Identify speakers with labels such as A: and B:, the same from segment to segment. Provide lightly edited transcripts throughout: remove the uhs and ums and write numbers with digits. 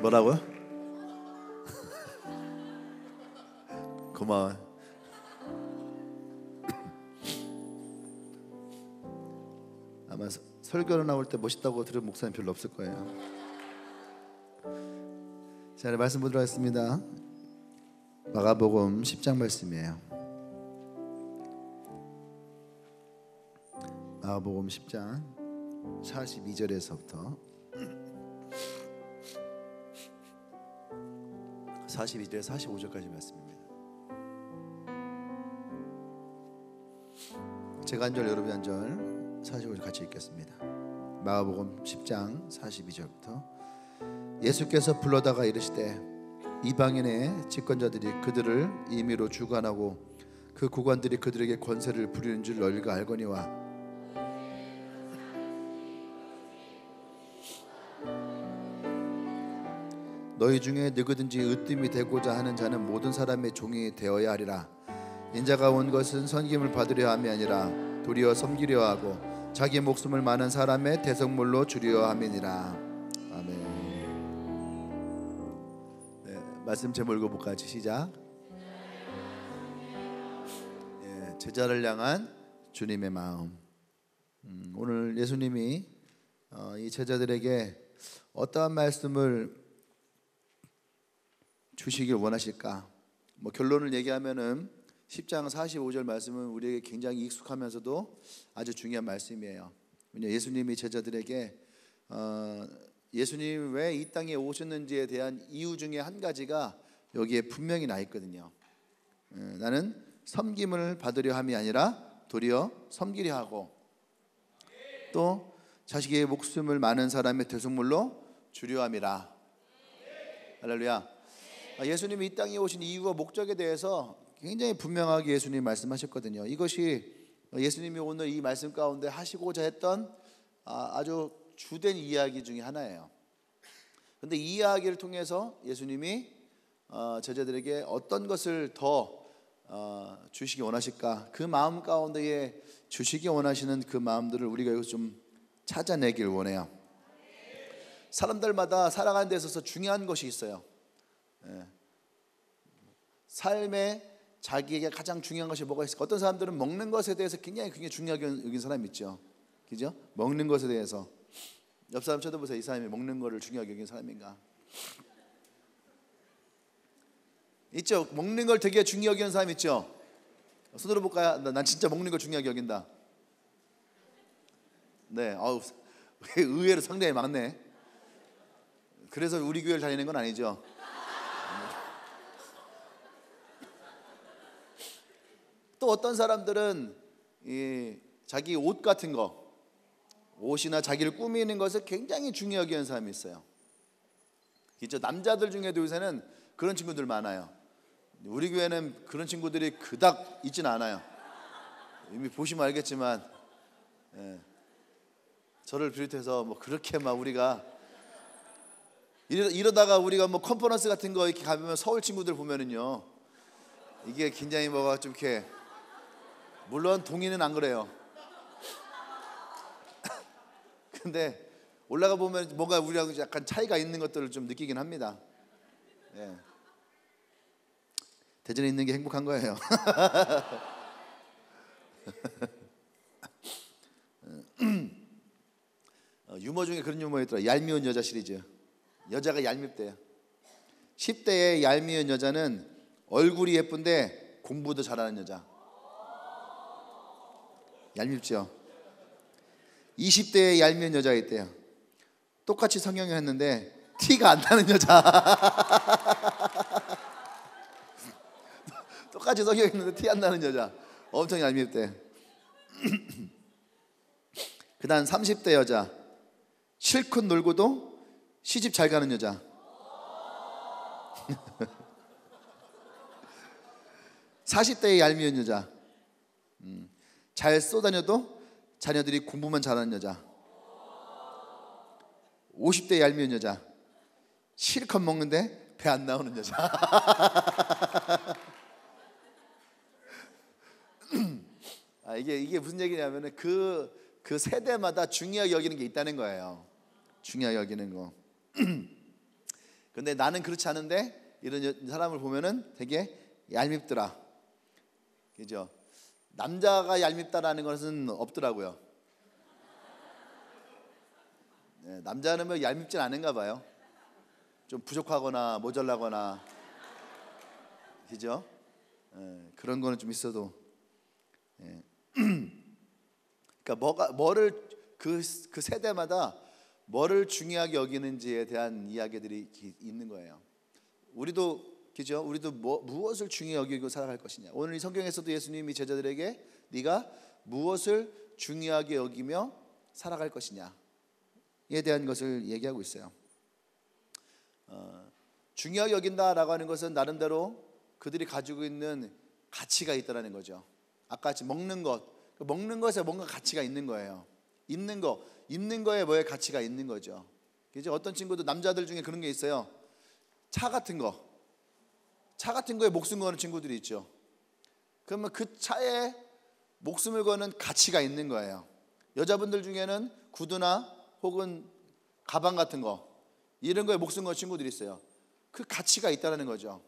A: 뭐라고요? 고마워. 아마 설교로 나올 때 멋있다고 들은 목사님 별로 없을 거예요. 자, 말씀 보도록 하겠습니다. 마가복음 10장 말씀이에요. 마가복음 10장 42절에서부터 42절에서 45절까지 말씀입니다. 제가 한 절 여러분이 한 절 45절 같이 읽겠습니다. 마가복음 10장 42절부터 예수께서 불러다가 이르시되 이방인의 집권자들이 그들을 임의로 주관하고 그 구관들이 그들에게 권세를 부리는 줄 너희가 알거니와 너희 중에 누구든지 으뜸이 되고자 하는 자는 모든 사람의 종이 되어야 하리라. 인자가 온 것은 섬김을 받으려 함이 아니라 도리어 섬기려 하고 자기 목숨을 많은 사람의 대성물로 주려 함이니라. 아멘. 네, 말씀 제목 읽어볼까요? 시작. 제자를 향한 주님의 마음. 오늘 예수님이 이 제자들에게 어떠한 말씀을 주시길 원하실까? 결론을 얘기하면은 10장 45절 말씀은 우리에게 굉장히 익숙하면서도 아주 중요한 말씀이에요. 왜냐 예수님이 제자들에게 예수님이 왜 이 땅에 오셨는지에 대한 이유 중에 한 가지가 여기에 분명히 나 있거든요. 나는 섬김을 받으려 함이 아니라 도리어 섬기려 하고 또 자식의 목숨을 많은 사람의 대속물로 주려 함이라. 할렐루야. 예수님이 이 땅에 오신 이유와 목적에 대해서 굉장히 분명하게 예수님이 말씀하셨거든요. 이것이 예수님이 오늘 이 말씀 가운데 하시고자 했던 아주 주된 이야기 중에 하나예요. 그런데 이 이야기를 통해서 예수님이 제자들에게 어떤 것을 더 주시기 원하실까? 그 마음 가운데에 주시기 원하시는 그 마음들을 우리가 여기서 좀 찾아내길 원해요. 사람들마다 살아가는 데 있어서 중요한 것이 있어요. 삶에 자기에게 가장 중요한 것이 뭐가 있을까? 어떤 사람들은 먹는 것에 대해서 굉장히 중요하게 여긴 사람이 있죠. 그죠? 먹는 것에 대해서 옆 사람 쳐다보세요. 이 사람이 먹는 거를 중요하게 여긴 사람인가? 있죠. 먹는 걸 되게 중요하게 여기는 사람 있죠. 손 들어볼까요? 난 진짜 먹는 걸 중요하게 여긴다. 네, 의외로 상당히 많네. 그래서 우리 교회를 다니는 건 아니죠. 또 어떤 사람들은 자기 옷 같은 거, 옷이나 자기를 꾸미는 것을 굉장히 중요하게 하는 사람이 있어요. 그렇죠? 남자들 중에도 요새는 그런 친구들 많아요. 우리 교회는 그런 친구들이 그닥 있지는 않아요. 이미 보시면 알겠지만 저를 비롯해서 그렇게 막 우리가 이러다가 우리가 컨퍼런스 같은 거 이렇게 가면 서울 친구들 보면은요, 이게 굉장히 뭐가 좀 이렇게, 물론 동의는 안 그래요. 근데 올라가 보면 뭔가 우리하고 약간 차이가 있는 것들을 좀 느끼긴 합니다. 대전에 있는 게 행복한 거예요. 유머 중에 그런 유머 있더라. 얄미운 여자 시리즈. 여자가 얄밉대요. 10대의 얄미운 여자는 얼굴이 예쁜데 공부도 잘하는 여자. 얄밉죠. 20대의 얄미운 여자가 있대요. 똑같이 성형을 했는데 티가 안 나는 여자. 똑같이 성형했는데 티 안 나는 여자. 엄청 얄밉대. 그 다음 30대 여자. 실컷 놀고도 시집 잘 가는 여자. 40대의 얄미운 여자. 잘 쏘다녀도 자녀들이 공부만 잘하는 여자. 50대의 얄미운 여자. 실컷 먹는데 배 안 나오는 여자. 이게 무슨 얘기냐면은 그 세대마다 중요하게 여기는 게 있다는 거예요. 중요하게 여기는 거. 근데 나는 그렇지 않은데 이런 사람을 보면은 되게 얄밉더라. 그죠? 남자가 얄밉다라는 것은 없더라고요. 네, 남자는 뭐 얄밉진 않은가 봐요. 좀 부족하거나 모자라거나, 그죠? 그런 거는 좀 있어도. 그러니까 뭐를 그 세대마다 뭐를 중요하게 여기는지에 대한 이야기들이 있는 거예요. 우리도 그죠? 우리도 무엇을 중요하게 여기고 살아갈 것이냐. 오늘 이 성경에서도 예수님이 제자들에게 네가 무엇을 중요하게 여기며 살아갈 것이냐에 대한 것을 얘기하고 있어요. 중요하게 여긴다라고 하는 것은 나름대로 그들이 가지고 있는 가치가 있다라는 거죠. 아까 같이 먹는 것에 뭔가 가치가 있는 거예요. 입는 거에 뭐에 가치가 있는 거죠. 그죠? 어떤 친구도 남자들 중에 그런 게 있어요. 차 같은 거에 목숨 거는 친구들이 있죠. 그러면 그 차에 목숨을 거는 가치가 있는 거예요. 여자분들 중에는 구두나 혹은 가방 같은 거 이런 거에 목숨 거는 친구들이 있어요. 그 가치가 있다는 거죠.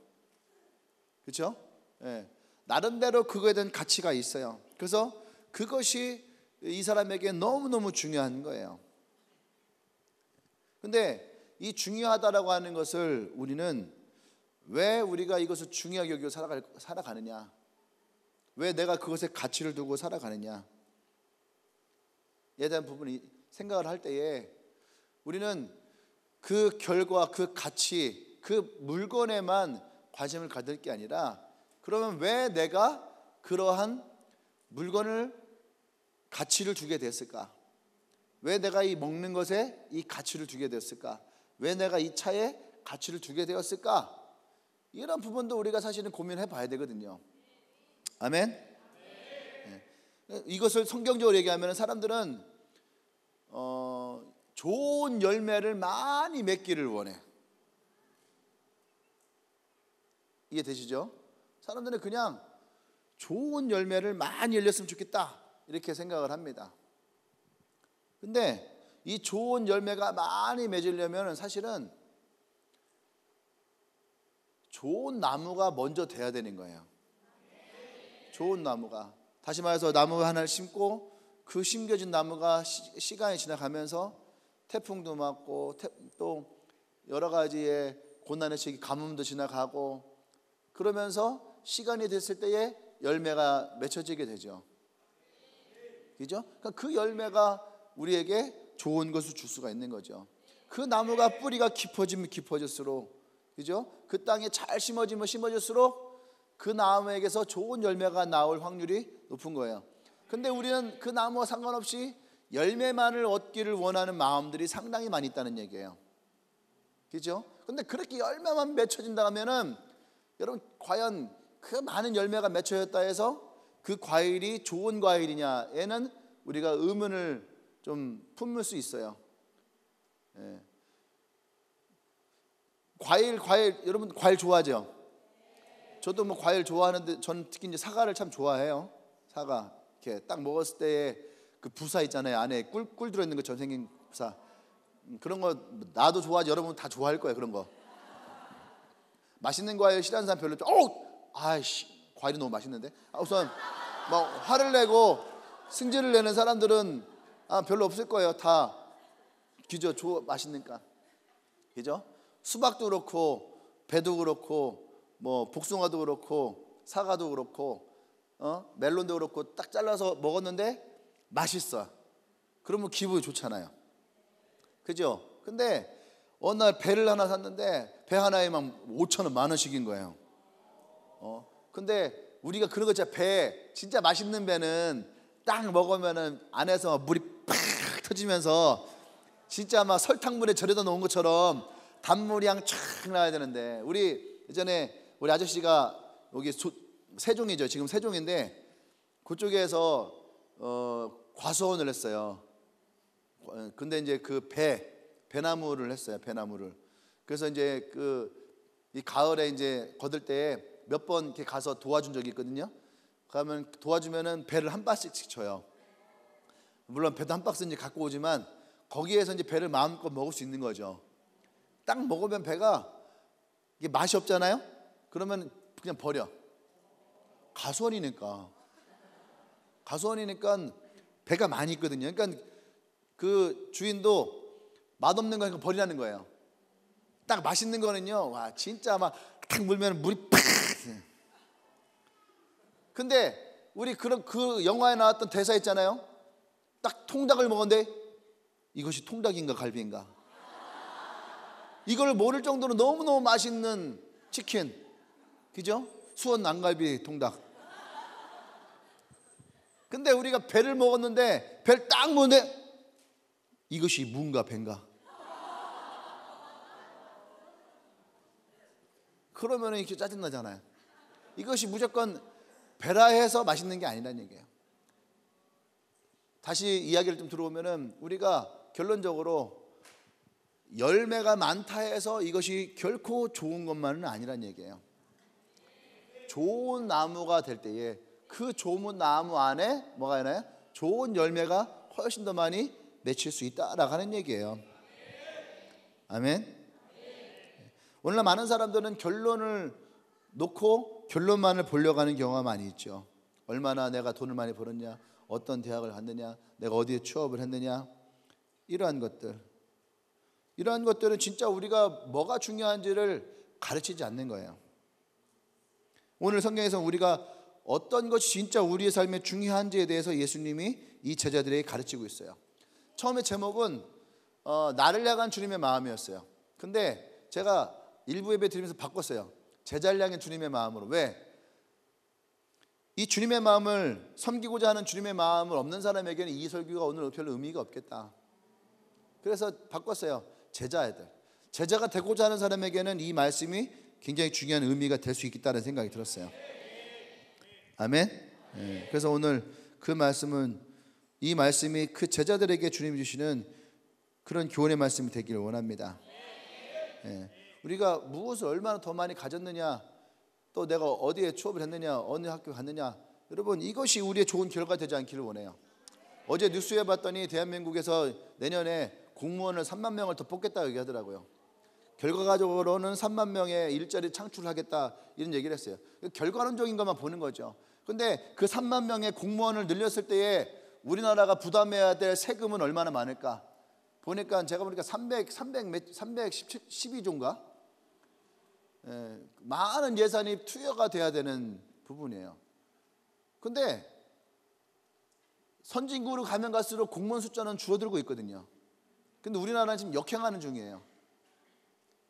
A: 그렇죠? 예. 나름대로 그거에 대한 가치가 있어요. 그래서 그것이 이 사람에게 너무너무 중요한 거예요. 근데 이 중요하다라고 하는 것을 우리는 왜 우리가 이것을 중요하게 여기고 살아가느냐, 왜 내가 그것에 가치를 두고 살아가느냐에 대한 부분이 생각을 할 때에 우리는 그 결과, 그 가치, 그 물건에만 관심을 가질 게 아니라, 그러면 왜 내가 그러한 물건을 가치를 두게 됐을까? 왜 내가 이 먹는 것에 이 가치를 두게 되었을까? 왜 내가 이 차에 가치를 두게 되었을까? 이런 부분도 우리가 사실은 고민해 봐야 되거든요. 아멘. 네. 이것을 성경적으로 얘기하면 사람들은 좋은 열매를 많이 맺기를 원해. 이해되시죠? 사람들은 그냥 좋은 열매를 많이 열렸으면 좋겠다 이렇게 생각을 합니다. 근데 이 좋은 열매가 많이 맺으려면 사실은 좋은 나무가 먼저 돼야 되는 거예요. 좋은 나무가, 다시 말해서 나무 하나를 심고 그 심겨진 나무가 시간이 지나가면서 태풍도 맞고 또 여러 가지의 고난의 시기, 가뭄도 지나가고 그러면서 시간이 됐을 때에 열매가 맺혀지게 되죠. 그죠? 그러니까 그 열매가 우리에게 좋은 것을 줄 수가 있는 거죠. 그 나무가 뿌리가 깊어지면 깊어질수록, 그죠? 그 땅에 잘 심어지면 심어질수록 그 나무에게서 좋은 열매가 나올 확률이 높은 거예요. 근데 우리는 그 나무와 상관없이 열매만을 얻기를 원하는 마음들이 상당히 많이 있다는 얘기예요. 그죠? 근데 그렇게 열매만 맺혀진다 하면은 여러분, 과연 그 많은 열매가 맺혀졌다 해서 그 과일이 좋은 과일이냐에는 우리가 의문을 좀 품을 수 있어요. 예. 과일 여러분 과일 좋아하죠? 저도 뭐 과일 좋아하는데 저는 특히 이제 사과를 참 좋아해요. 사과 이렇게 딱 먹었을 때의 그 부사 있잖아요. 안에 꿀 들어있는 것처럼 생긴 부사. 그런 거 나도 좋아하지, 여러분 다 좋아할 거예요. 그런 거. 맛있는 과일 싫어하는 사람 별로 아이씨 과일이 너무 맛있는데 우선 막 화를 내고 승질을 내는 사람들은 별로 없을 거예요. 다 그죠? 맛있으니까. 그죠? 수박도 그렇고 배도 그렇고 뭐 복숭아도 그렇고 사과도 그렇고 멜론도 그렇고 딱 잘라서 먹었는데 맛있어. 그러면 기분이 좋잖아요. 그죠? 근데 어느 날 배를 하나 샀는데 배 하나에 막 5,000원, 10,000원씩인 거예요. 근데 우리가 그런 거 있잖아요. 배 진짜 맛있는 배는 딱 먹으면은 안에서 물이 팍 터지면서 진짜 막 설탕물에 절여다 놓은 것처럼 단물이 향 촥 나야 되는데, 우리 예전에 우리 아저씨가 여기 세종이죠. 지금 세종인데 그쪽에서 과수원을 했어요. 근데 이제 그 배나무를 했어요. 배나무를. 그래서 이제 이 가을에 이제 거둘 때 몇 번 이렇게 가서 도와준 적이 있거든요. 그러면 도와주면은 배를 한 박스씩 줘요. 물론 배도 한 박스 이제 갖고 오지만 거기에서 이제 배를 마음껏 먹을 수 있는 거죠. 딱 먹으면 배가 이게 맛이 없잖아요. 그러면 그냥 버려. 가수원이니까 배가 많이 있거든요. 그러니까 그 주인도 맛없는 거 버리라는 거예요. 딱 맛있는 거는요, 와 진짜 막 탁 물면 물이 팍. 근데 우리 그 영화에 나왔던 대사 있잖아요. 딱 통닭을 먹었는데 이것이 통닭인가 갈비인가, 이걸 모를 정도로 너무너무 맛있는 치킨, 그죠? 수원 난갈비 통닭. 근데 우리가 배를 먹었는데, 배를 딱 먹는데 이것이 무인가 배인가, 그러면 이렇게 짜증나잖아요. 이것이 무조건 배라 해서 맛있는 게 아니라는 얘기예요. 다시 이야기를 좀 들어보면은, 우리가 결론적으로 열매가 많다 해서 이것이 결코 좋은 것만은 아니란 얘기예요. 좋은 나무가 될 때에 그 좋은 나무 안에 뭐가 있나요? 좋은 열매가 훨씬 더 많이 맺힐 수 있다라고 하는 얘기예요. 아멘. 오늘날 많은 사람들은 결론을 놓고 결론만을 보려고 하는 경우가 많이 있죠. 얼마나 내가 돈을 많이 벌었냐, 어떤 대학을 갔느냐, 내가 어디에 취업을 했느냐, 이러한 것들은 진짜 우리가 뭐가 중요한지를 가르치지 않는 거예요. 오늘 성경에서 우리가 어떤 것이 진짜 우리의 삶에 중요한지에 대해서 예수님이 이 제자들에게 가르치고 있어요. 처음에 제목은 나를 향한 주님의 마음이었어요. 근데 제가 일부 예배 드리면서 바꿨어요. 제자를 향한 주님의 마음으로. 왜? 이 주님의 마음을 섬기고자 하는 주님의 마음을 없는 사람에게는 이 설교가 오늘 별로 의미가 없겠다. 그래서 바꿨어요. 제자가 되고자 하는 사람에게는 이 말씀이 굉장히 중요한 의미가 될 수 있겠다는 생각이 들었어요. 아멘. 네. 그래서 오늘 이 말씀이 그 제자들에게 주님이 주시는 그런 교훈의 말씀이 되기를 원합니다. 네. 우리가 무엇을 얼마나 더 많이 가졌느냐, 또 내가 어디에 취업을 했느냐, 어느 학교 갔느냐, 여러분 이것이 우리의 좋은 결과 되지 않기를 원해요. 어제 뉴스에 봤더니 대한민국에서 내년에 공무원을 3만 명을 더 뽑겠다고 얘기하더라고요. 결과적으로는 3만 명의 일자리 창출하겠다, 이런 얘기를 했어요. 결과론적인 것만 보는 거죠. 근데 그 3만 명의 공무원을 늘렸을 때에 우리나라가 부담해야 될 세금은 얼마나 많을까? 보니까 제가 보니까 312조인가? 많은 예산이 투여가 돼야 되는 부분이에요. 근데 선진국으로 가면 갈수록 공무원 숫자는 줄어들고 있거든요. 근데 우리나라는 지금 역행하는 중이에요.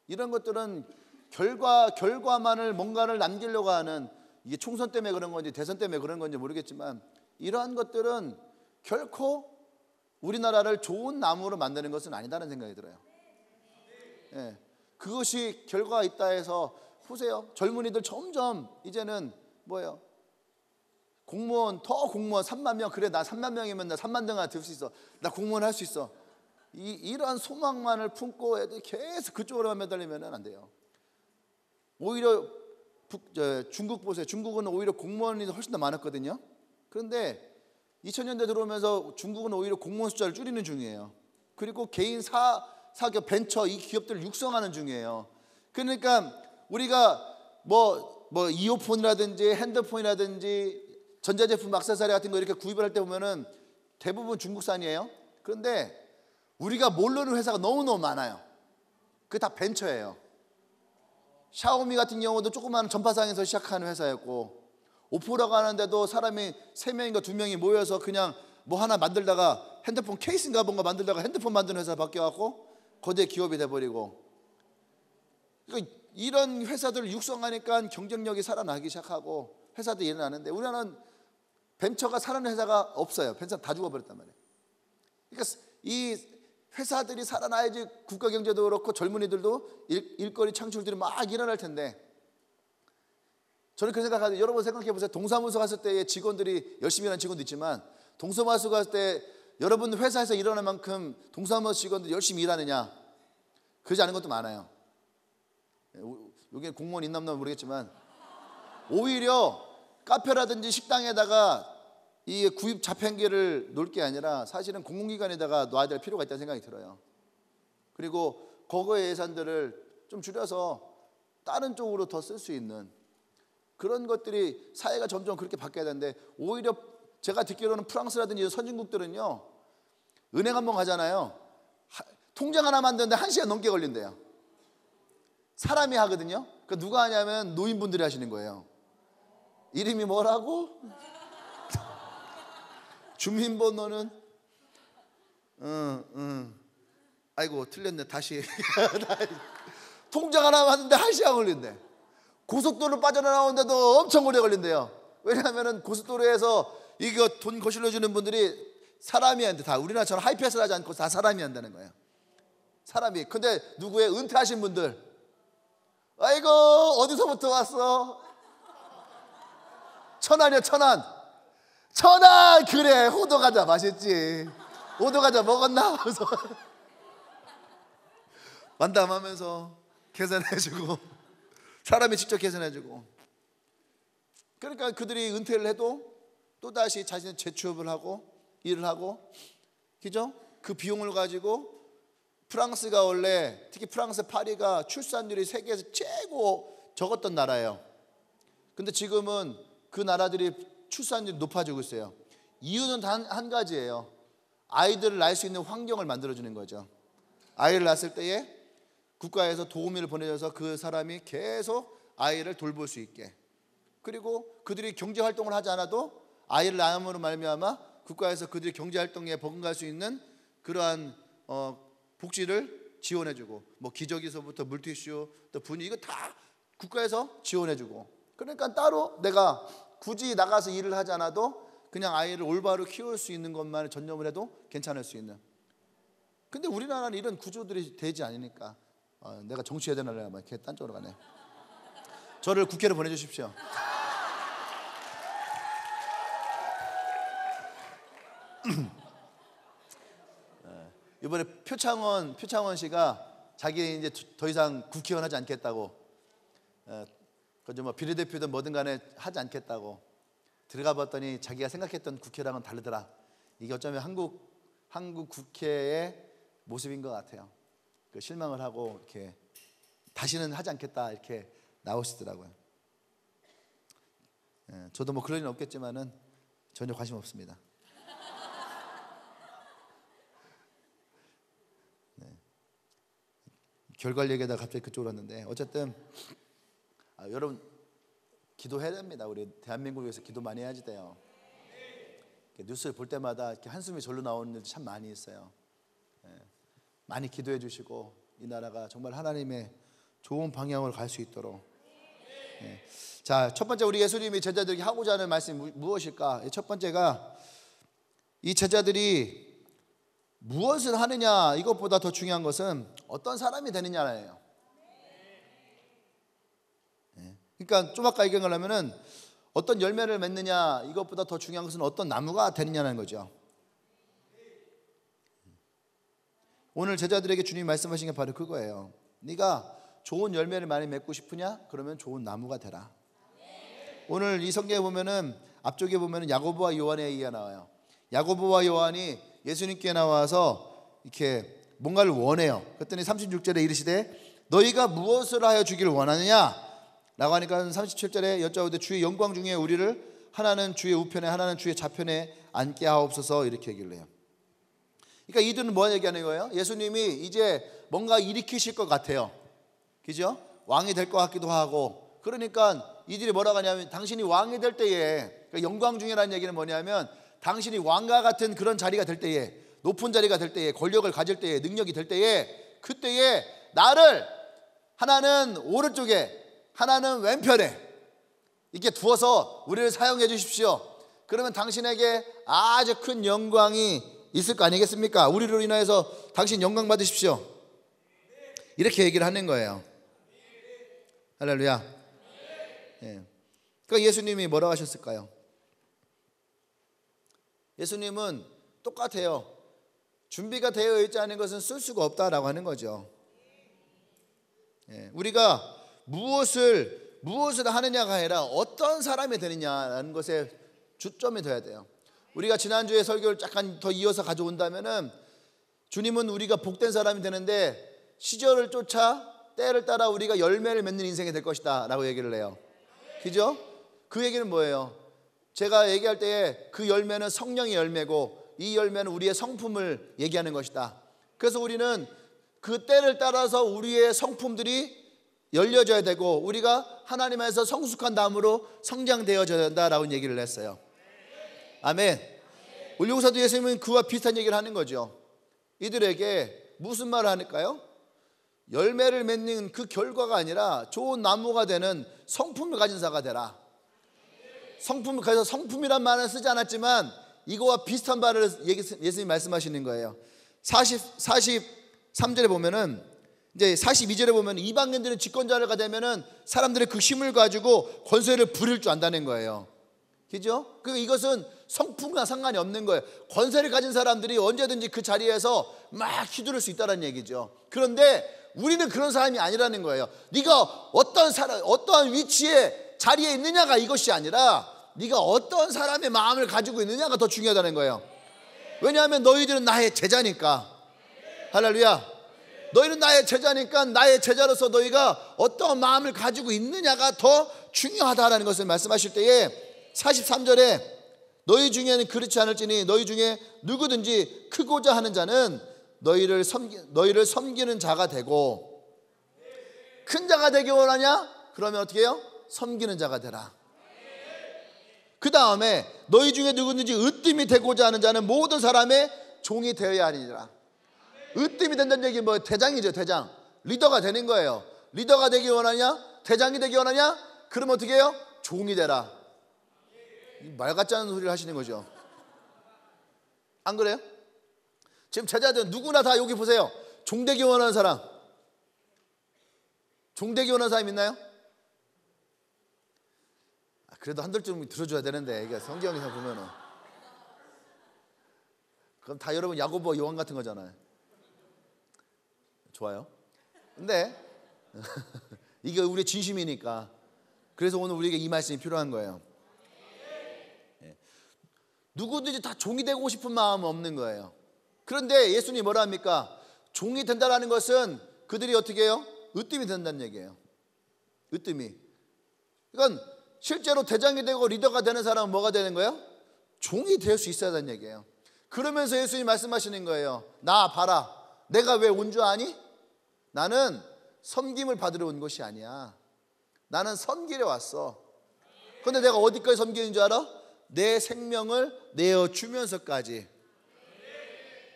A: 이런 것들은 결과만을 뭔가를 남기려고 하는, 이게 총선 때문에 그런 건지 대선 때문에 그런 건지 모르겠지만, 이러한 것들은 결코 우리나라를 좋은 나무로 만드는 것은 아니다는 생각이 들어요. 예. 그것이 결과가 있다 해서 보세요. 젊은이들 점점 이제는 뭐예요? 공무원 3만 명, 그래 나 3만 명이면 나 3만 등 될 수 있어, 나 공무원 할 수 있어, 이러한 소망만을 품고 애들이 계속 그쪽으로만 매달리면 안 돼요. 오히려 중국 보세요. 중국은 오히려 공무원이 훨씬 더 많았거든요. 그런데 2000년대 들어오면서 중국은 오히려 공무원 숫자를 줄이는 중이에요. 그리고 개인 사기업, 벤처, 이 기업들을 육성하는 중이에요. 그러니까 우리가 뭐 이어폰이라든지 핸드폰이라든지 전자제품 액세서리 같은 거 이렇게 구입을 할 때 보면은 대부분 중국산이에요. 그런데 우리가 모르는 회사가 너무너무 많아요. 그게 다 벤처예요. 샤오미 같은 경우도 조그마한 전파상에서 시작하는 회사였고, 오포라고 하는데도 사람이 3명인가 2명이 모여서 그냥 뭐 하나 만들다가 핸드폰 케이스인가 뭔가 만들다가 핸드폰 만드는 회사 바뀌어갖고 거대 기업이 돼버리고, 그러니까 이런 회사들을 육성하니까 경쟁력이 살아나기 시작하고 회사도 일어나는데, 우리나라는 벤처가 살아나는 회사가 없어요. 벤처 다 죽어버렸단 말이에요. 그러니까 이 회사들이 살아나야지 국가 경제도 그렇고 젊은이들도 일거리 창출들이 막 일어날 텐데, 저는 그 생각하는데, 여러분 생각해 보세요. 동사무소 갔을 때의 직원들이 열심히 일하는 직원도 있지만, 동사무소 갔을 때 여러분 회사에서 일하는 만큼 동사무소 직원들 열심히 일하느냐? 그러지 않은 것도 많아요. 여기에 공무원 있나 없나 모르겠지만, 오히려 카페라든지 식당에다가 이 구입 자판기를 놓을 게 아니라 사실은 공공기관에다가 놔야 될 필요가 있다는 생각이 들어요. 그리고 거기의 예산들을 좀 줄여서 다른 쪽으로 더 쓸 수 있는 그런 것들이 사회가 점점 그렇게 바뀌어야 되는데, 오히려 제가 듣기로는 프랑스라든지 선진국들은요, 은행 한번 가잖아요. 통장 하나 만드는데 1시간 넘게 걸린대요. 사람이 하거든요. 그 누가 하냐면 노인분들이 하시는 거예요. 이름이 뭐라고? 주민번호는 아이고 틀렸네. 다시. 통장 하나 만드는데 1시간 걸린대. 고속도로 빠져나오는데도 엄청 오래 걸린대요. 왜냐하면 고속도로에서 이거 돈 거실러 주는 분들이 사람이 한데, 다 우리나라처럼 하이패스를 하지 않고 다 사람이 한다는 거예요. 사람이. 근데 누구의 은퇴하신 분들, 아이고 어디서부터 왔어? 천안이요. 천안. 그래, 호두과자 맛있지. 호두과자 먹었나? 그래서 만담하면서 계산해주고, 사람이 직접 계산해주고. 그러니까 그들이 은퇴를 해도 또다시 자신의 재취업을 하고 일을 하고, 그죠? 그 비용을 가지고, 프랑스가 원래, 특히 프랑스 파리가 출산율이 세계에서 최고 적었던 나라예요. 근데 지금은 그 나라들이 출산율이 높아지고 있어요. 이유는 단 한 가지예요. 아이들을 낳을 수 있는 환경을 만들어주는 거죠. 아이를 낳았을 때에 국가에서 도우미를 보내줘서 그 사람이 계속 아이를 돌볼 수 있게, 그리고 그들이 경제활동을 하지 않아도 아이를 낳음으로 말미암아 국가에서 그들이 경제활동에 버금갈 수 있는 그러한 복지를 지원해주고, 뭐 기저귀서부터 물티슈 또 분유, 이거 다 국가에서 지원해주고. 그러니까 따로 내가 굳이 나가서 일을 하지 않아도 그냥 아이를 올바로 키울 수 있는 것만을 전념을 해도 괜찮을 수 있는. 근데 우리나라는 이런 구조들이 되지 않으니까 내가 정치해야 되나 막 이렇게 딴 쪽으로 가네. 저를 국회로 보내주십시오. 이번에 표창원 씨가 자기 이제 더 이상 국회의원 하지 않겠다고, 그저 뭐 비례대표든 뭐든 간에 하지 않겠다고 들어가 봤더니 자기가 생각했던 국회랑은 다르더라. 이게 어쩌면 한국 국회의 모습인 것 같아요. 그 실망을 하고 이렇게 다시는 하지 않겠다 이렇게 나오시더라고요. 저도 뭐 그럴 일은 없겠지만은 전혀 관심 없습니다. 결과를 얘기하다 갑자기 그쪽으로 왔는데, 어쨌든 여러분 기도해야 됩니다. 우리 대한민국을 위해서 기도 많이 해야지 돼요. 뉴스를 볼 때마다 이렇게 한숨이 절로 나오는 일도 참 많이 있어요. 많이 기도해 주시고 이 나라가 정말 하나님의 좋은 방향으로 갈 수 있도록. 자, 첫 번째 우리 예수님이 제자들에게 하고자 하는 말씀이 무엇일까? 첫 번째가 이 제자들이 무엇을 하느냐, 이것보다 더 중요한 것은 어떤 사람이 되느냐예요. 그러니까 좀 아까 얘기한 거라면은 어떤 열매를 맺느냐, 이것보다 더 중요한 것은 어떤 나무가 되느냐는 거죠. 오늘 제자들에게 주님이 말씀하신 게 바로 그거예요. 네가 좋은 열매를 많이 맺고 싶으냐? 그러면 좋은 나무가 되라. 오늘 이 성경에 보면은 앞쪽에 보면은 야고보와 요한의 얘기가 나와요. 야고보와 요한이 예수님께 나와서 이렇게 뭔가를 원해요. 그랬더니 36절에 이르시되 너희가 무엇을 하여 주기를 원하느냐? 라고 하니까 37절에 여짜오되 주의 영광 중에 우리를 하나는 주의 우편에 하나는 주의 좌편에 앉게 하옵소서, 이렇게 얘기를 해요. 그러니까 이들은 뭐 얘기하는 거예요? 예수님이 이제 뭔가 일으키실 것 같아요. 그죠? 왕이 될 것 같기도 하고. 그러니까 이들이 뭐라고 하냐면 당신이 왕이 될 때에, 그러니까 영광 중이라는 얘기는 뭐냐면 당신이 왕과 같은 그런 자리가 될 때에, 높은 자리가 될 때에, 권력을 가질 때에, 능력이 될 때에, 그때에 나를 하나는 오른쪽에 하나는 왼편에 이렇게 두어서 우리를 사용해 주십시오. 그러면 당신에게 아주 큰 영광이 있을 거 아니겠습니까? 우리로 인하여서 당신 영광 받으십시오. 이렇게 얘기를 하는 거예요. 할렐루야. 그러니까 예수님이 뭐라고 하셨을까요? 예수님은 똑같아요. 준비가 되어 있지 않은 것은 쓸 수가 없다라고 하는 거죠. 우리가 무엇을 하느냐가 아니라 어떤 사람이 되느냐라는 것에 주점이 돼야 돼요. 우리가 지난주에 설교를 약간 더 이어서 가져온다면은 주님은 우리가 복된 사람이 되는데 시절을 쫓아 때를 따라 우리가 열매를 맺는 인생이 될 것이다 라고 얘기를 해요. 그죠? 그 얘기는 뭐예요? 제가 얘기할 때에 그 열매는 성령의 열매고 이 열매는 우리의 성품을 얘기하는 것이다. 그래서 우리는 그 때를 따라서 우리의 성품들이 열려져야 되고 우리가 하나님 안에서 성숙한 다음으로 성장되어져야 된다라고 얘기를 했어요. 아멘. 우리 여기서도 예수님은 그와 비슷한 얘기를 하는 거죠. 이들에게 무슨 말을 하니까요? 열매를 맺는 그 결과가 아니라 좋은 나무가 되는 성품을 가진 자가 되라. 성품을 가져서 성품이란 말은 쓰지 않았지만 이거와 비슷한 말을 예수님이 말씀하시는 거예요. 43절에 보면은 이제 42절에 보면 이방인들은 집권자가 되면은 사람들의 그 힘을 가지고 권세를 부릴 줄 안다는 거예요. 그죠? 그러니까 이것은 성품과 상관이 없는 거예요. 권세를 가진 사람들이 언제든지 그 자리에서 막 휘두를 수 있다는 얘기죠. 그런데 우리는 그런 사람이 아니라는 거예요. 네가 어떠한 위치에 자리에 있느냐가 이것이 아니라 네가 어떤 사람의 마음을 가지고 있느냐가 더 중요하다는 거예요. 왜냐하면 너희들은 나의 제자니까. 할렐루야. 너희는 나의 제자니까 나의 제자로서 너희가 어떤 마음을 가지고 있느냐가 더 중요하다라는 것을 말씀하실 때에 43절에 너희 중에는 그렇지 않을지니 너희 중에 누구든지 크고자 하는 자는 너희를 섬기는 자가 되고 큰 자가 되기 원하냐? 그러면 어떻게 해요? 섬기는 자가 되라. 그 다음에 너희 중에 누구든지 으뜸이 되고자 하는 자는 모든 사람의 종이 되어야 하리라. 으뜸이 된다는 얘기 뭐예요? 대장이죠. 대장. 리더가 되는 거예요. 리더가 되기 원하냐? 대장이 되기 원하냐? 그러면 어떻게 해요? 종이 되라. 말 같지 않은 소리를 하시는 거죠. 안 그래요? 지금 제자들 누구나 다 여기 보세요. 종되기 원하는 사람, 종되기 원하는 사람 있나요? 그래도 한들 좀 들어줘야 되는데 이게 성경에서 보면은 그럼 다 여러분 야고보 요한 같은 거잖아요. 좋아요. 근데 이게 우리의 진심이니까 그래서 오늘 우리에게 이 말씀이 필요한 거예요. 누구든지 다 종이 되고 싶은 마음은 없는 거예요. 그런데 예수님이 뭐라 합니까? 종이 된다는 것은 그들이 어떻게 해요? 으뜸이 된다는 얘기예요. 으뜸이. 그러니까 실제로 대장이 되고 리더가 되는 사람은 뭐가 되는 거예요? 종이 될 수 있어야 한다는 얘기예요. 그러면서 예수님이 말씀하시는 거예요. 나 봐라. 내가 왜 온 줄 아니? 나는 섬김을 받으러 온 것이 아니야. 나는 섬기려 왔어. 그런데 내가 어디까지 섬기는 줄 알아? 내 생명을 내어주면서까지.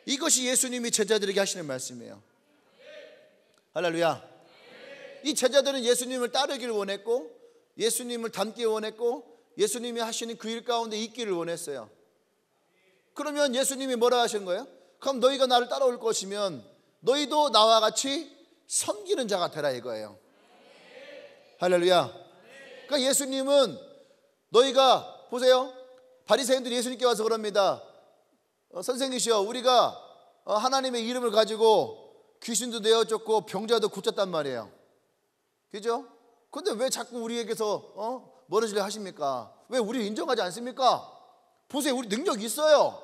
A: 이것이 예수님이 제자들에게 하시는 말씀이에요. 할렐루야. 이 제자들은 예수님을 따르기를 원했고 예수님을 닮기 원했고 예수님이 하시는 그 일 가운데 있기를 원했어요. 그러면 예수님이 뭐라 하신 거예요? 그럼 너희가 나를 따라올 것이면 너희도 나와 같이 섬기는 자가 되라 이거예요. 할렐루야. 그러니까 예수님은 너희가 보세요. 바리새인들이 예수님께 와서 그럽니다. 선생님이시여, 우리가 하나님의 이름을 가지고 귀신도 내어쫓고 병자도 고쳤단 말이에요. 그죠? 근데 왜 자꾸 우리에게서 멀어지려 하십니까? 왜 우리를 인정하지 않습니까? 보세요, 우리 능력 있어요.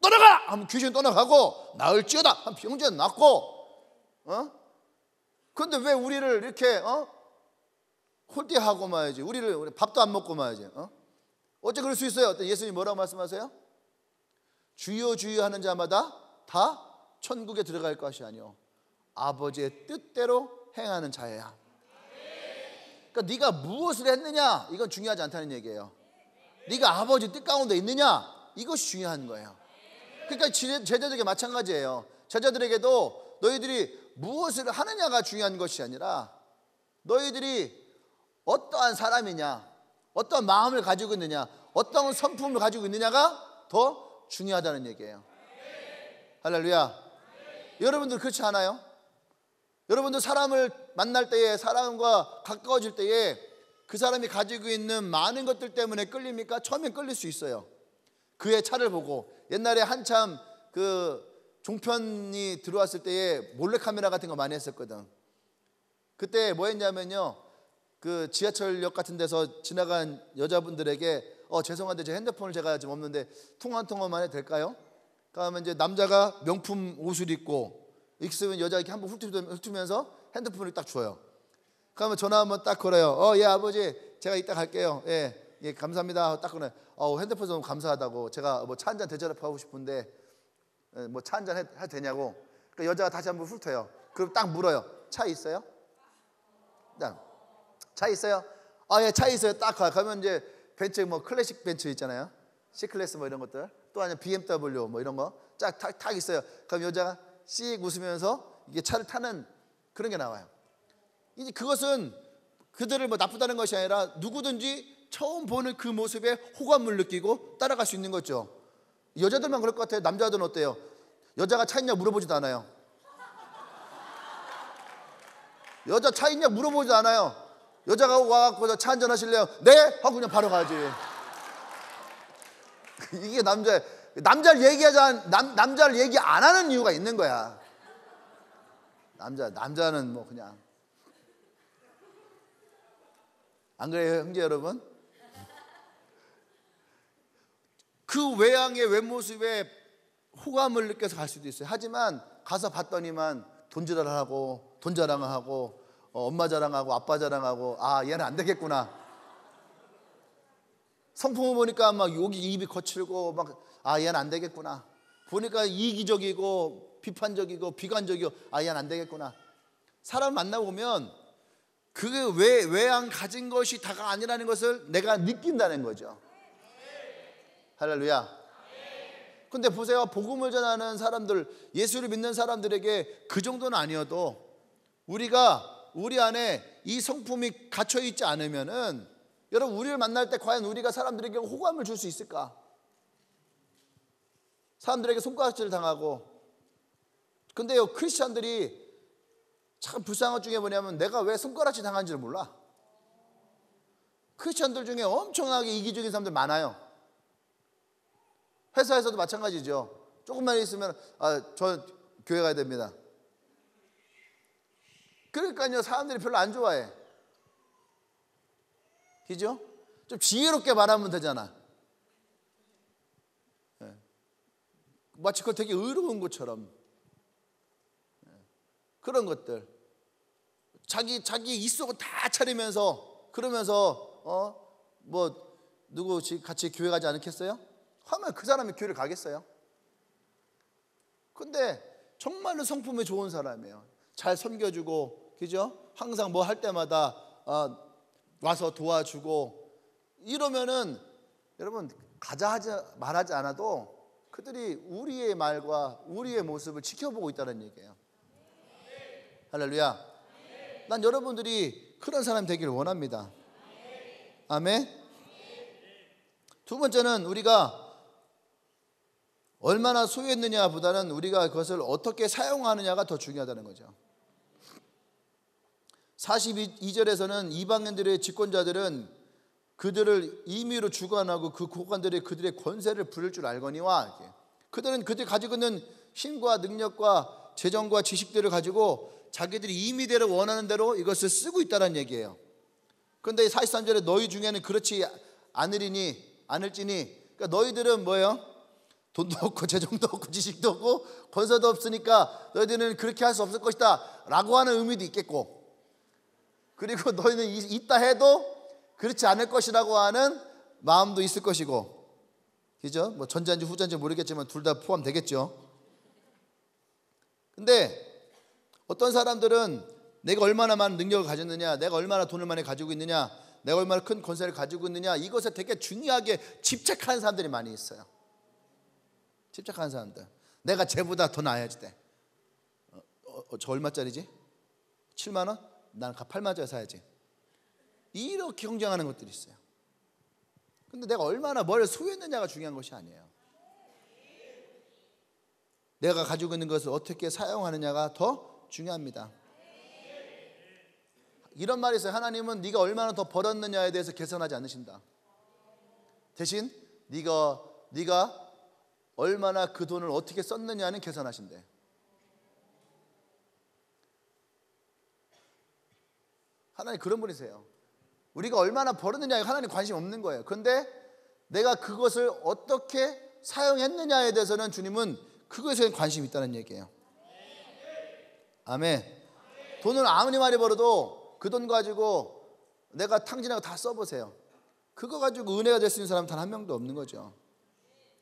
A: 떠나가! 하면 귀신 떠나가고 나을지어다 하면 병자는 낫고. 그런데 왜 우리를 이렇게 홀대하고 말이지. 우리 밥도 안 먹고 말이지. 어째 그럴 수 있어요? 예수님이 뭐라고 말씀하세요? 주여 주여 하는 자마다 다 천국에 들어갈 것이 아니오 아버지의 뜻대로 행하는 자야. 그러니까 네가 무엇을 했느냐 이건 중요하지 않다는 얘기예요. 네가 아버지 뜻 가운데 있느냐 이것이 중요한 거예요. 그러니까 제자들에게 마찬가지예요. 제자들에게도 너희들이 무엇을 하느냐가 중요한 것이 아니라 너희들이 어떠한 사람이냐, 어떤 마음을 가지고 있느냐, 어떤 성품을 가지고 있느냐가 더 중요하다는 얘기예요. 할렐루야. 여러분들 그렇지 않아요? 여러분들 사람을 만날 때에, 사람과 가까워질 때에 그 사람이 가지고 있는 많은 것들 때문에 끌립니까? 처음엔 끌릴 수 있어요. 그의 차를 보고. 옛날에 한참 그 종편이 들어왔을 때에 몰래카메라 같은 거 많이 했었거든. 그때 뭐 했냐면요, 그 지하철역 같은 데서 지나간 여자분들에게 죄송한데 제 핸드폰을 제가 지금 없는데 통화 한 통화만 해도 될까요? 그러면 이제 남자가 명품 옷을 입고 있으면 여자 이렇게 한번 훑으면서 핸드폰을 딱 줘요. 그러면 전화 한번 딱 걸어요. 예 아버지 제가 이따 갈게요. 예 감사합니다. 딱 끊어요. 핸드폰 너무 감사하다고 제가 뭐 차 한잔 대접하고 싶은데 뭐 차 한잔 해도 되냐고. 그러니까 여자가 다시 한번 훑어요. 그럼 딱 물어요. 차 있어요? 차 있어요? 예 차 있어요. 딱 가면 이제 벤츠 뭐 클래식 벤츠 있잖아요. C클래스 뭐 이런 것들 또 아니면 BMW 뭐 이런 거 딱 있어요. 그럼 여자가 씩 웃으면서 이게 차를 타는 그런 게 나와요. 이제 그것은 그들을 뭐 나쁘다는 것이 아니라 누구든지 처음 보는 그 모습에 호감을 느끼고 따라갈 수 있는 거죠. 여자들만 그럴 것 같아요. 남자들은 어때요? 여자가 차 있냐 물어보지도 않아요. 여자 차 있냐 물어보지도 않아요. 여자가 와갖고 차 한잔 하실래요? 네? 하고 그냥 바로 가지. 이게 남자를 얘기 안 하는 이유가 있는 거야. 남자는 뭐 그냥 안 그래요, 형제 여러분? 그 외양의 외모습에 호감을 느껴서 갈 수도 있어요. 하지만 가서 봤더니만 돈 자랑하고 엄마 자랑하고 아빠 자랑하고 얘는 안 되겠구나. 성품을 보니까 막 여기 입이 거칠고 막 얘는 안 되겠구나. 보니까 이기적이고 비판적이고 비관적이고 얘는 안 되겠구나. 사람 만나보면 그 외양 가진 것이 다가 아니라는 것을 내가 느낀다는 거죠. 할렐루야. 근데 보세요. 복음을 전하는 사람들, 예수를 믿는 사람들에게 그 정도는 아니어도 우리 안에 이 성품이 갇혀 있지 않으면은 여러분 우리를 만날 때 과연 우리가 사람들에게 호감을 줄 수 있을까? 사람들에게 손가락질을 당하고. 근데요 크리스찬들이 참 불쌍한 것 중에 뭐냐면 내가 왜 손가락질 당하는지를 몰라. 크리스찬들 중에 엄청나게 이기적인 사람들 많아요. 회사에서도 마찬가지죠. 조금만 있으면 저 교회 가야 됩니다. 그러니까요 사람들이 별로 안 좋아해. 그죠? 좀 지혜롭게 말하면 되잖아. 마치 그거 되게 의로운 것처럼. 그런 것들. 자기 입속을 다 차리면서 그러면서 뭐 누구 같이 교회 가지 않겠어요? 하면 그 사람이 교회를 가겠어요? 근데 정말로 성품이 좋은 사람이에요. 잘 섬겨주고, 그죠? 항상 뭐 할 때마다 와서 도와주고 이러면은 여러분 말하지 않아도 그들이 우리의 말과 우리의 모습을 지켜보고 있다는 얘기예요. 할렐루야. 난 여러분들이 그런 사람 되기를 원합니다. 아멘. 두 번째는 우리가 얼마나 소유했느냐 보다는 우리가 그것을 어떻게 사용하느냐가 더 중요하다는 거죠. 42절에서는 이방인들의 집권자들은 그들을 임의로 주관하고 그 고관들이 그들의 권세를 부릴 줄 알거니와, 그들은 그들이 가지고 있는 힘과 능력과 재정과 지식들을 가지고 자기들이 임의대로 원하는 대로 이것을 쓰고 있다는 얘기예요. 그런데 43절에 너희 중에는 그렇지 않을지니, 그러니까 너희들은 뭐예요? 돈도 없고 재정도 없고 지식도 없고 권세도 없으니까 너희들은 그렇게 할 수 없을 것이다 라고 하는 의미도 있겠고, 그리고 너희는 있다 해도 그렇지 않을 것이라고 하는 마음도 있을 것이고, 그죠? 뭐 전자인지 후자인지 모르겠지만 둘 다 포함되겠죠. 근데 어떤 사람들은 내가 얼마나 많은 능력을 가졌느냐, 내가 얼마나 돈을 많이 가지고 있느냐, 내가 얼마나 큰 권세를 가지고 있느냐, 이것에 되게 중요하게 집착하는 사람들이 많이 있어요. 집착하는 사람들. 내가 쟤보다 더 나아야지 돼. 저 얼마짜리지? 7만 원? 나는 8만 원짜리 사야지. 이렇게 경쟁하는 것들이 있어요. 근데 내가 얼마나 뭘 소유했느냐가 중요한 것이 아니에요. 내가 가지고 있는 것을 어떻게 사용하느냐가 더 중요합니다. 이런 말이 있어요. 하나님은 네가 얼마나 더 벌었느냐에 대해서 계산하지 않으신다. 대신 네가 얼마나 그 돈을 어떻게 썼느냐는 계산하신대. 하나님 그런 분이세요. 우리가 얼마나 벌었느냐에 하나님 관심 없는 거예요. 그런데 내가 그것을 어떻게 사용했느냐에 대해서는 주님은 그것에 관심이 있다는 얘기예요. 아멘. 돈을 아무리 많이 벌어도 그 돈 가지고 내가 탕진하고 다 써보세요. 그거 가지고 은혜가 될 수 있는 사람 단 한 명도 없는 거죠.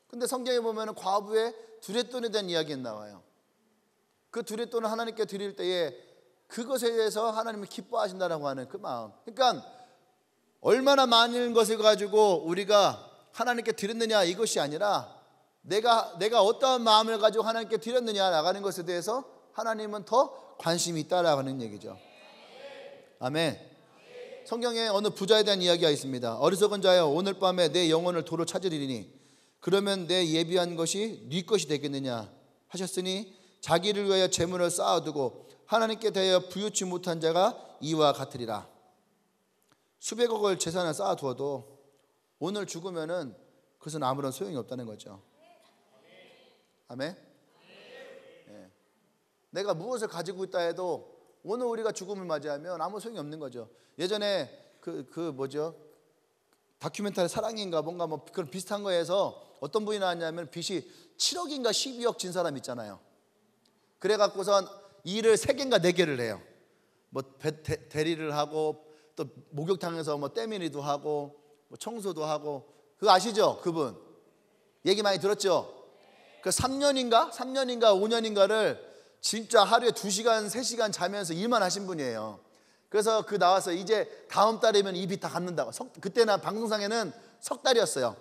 A: 근데 성경에 보면 과부의 두렛돈에 대한 이야기가 나와요. 그 두렛돈을 하나님께 드릴 때에 그것에 대해서 하나님이 기뻐하신다라고 하는 그 마음. 그러니까 얼마나 많은 것을 가지고 우리가 하나님께 드렸느냐 이것이 아니라 내가 어떠한 마음을 가지고 하나님께 드렸느냐 나가는 것에 대해서 하나님은 더 관심이 있다라는 얘기죠. 아멘. 성경에 어느 부자에 대한 이야기가 있습니다. 어리석은 자여, 오늘 밤에 내 영혼을 도로 찾으리니 그러면 내 예비한 것이 네 것이 되겠느냐 하셨으니 자기를 위하여 재물을 쌓아두고 하나님께 대하여 부유치 못한 자가 이와 같으리라. 수백억을 재산을 쌓아두어도 오늘 죽으면은 그것은 아무런 소용이 없다는 거죠. 아멘. 네. 내가 무엇을 가지고 있다 해도 오늘 우리가 죽음을 맞이하면 아무 소용이 없는 거죠. 예전에 그 뭐죠? 다큐멘터리 사랑인가 뭔가 뭐 그런 비슷한 거에서 어떤 분이 나왔냐면 빚이 7억인가 12억 진 사람 있잖아요. 그래 갖고선 일을 3개인가 4개를 해요. 뭐 대리를 하고 또 목욕탕에서 뭐 때밀이도 하고 뭐 청소도 하고. 그거 아시죠? 그분 얘기 많이 들었죠? 그 3년인가 5년인가를 진짜 하루에 2시간 3시간 자면서 일만 하신 분이에요. 그래서 그 나와서 이제 다음 달이면 이 빚 다 갚는다고. 그때는 방송상에는 석 달이었어요.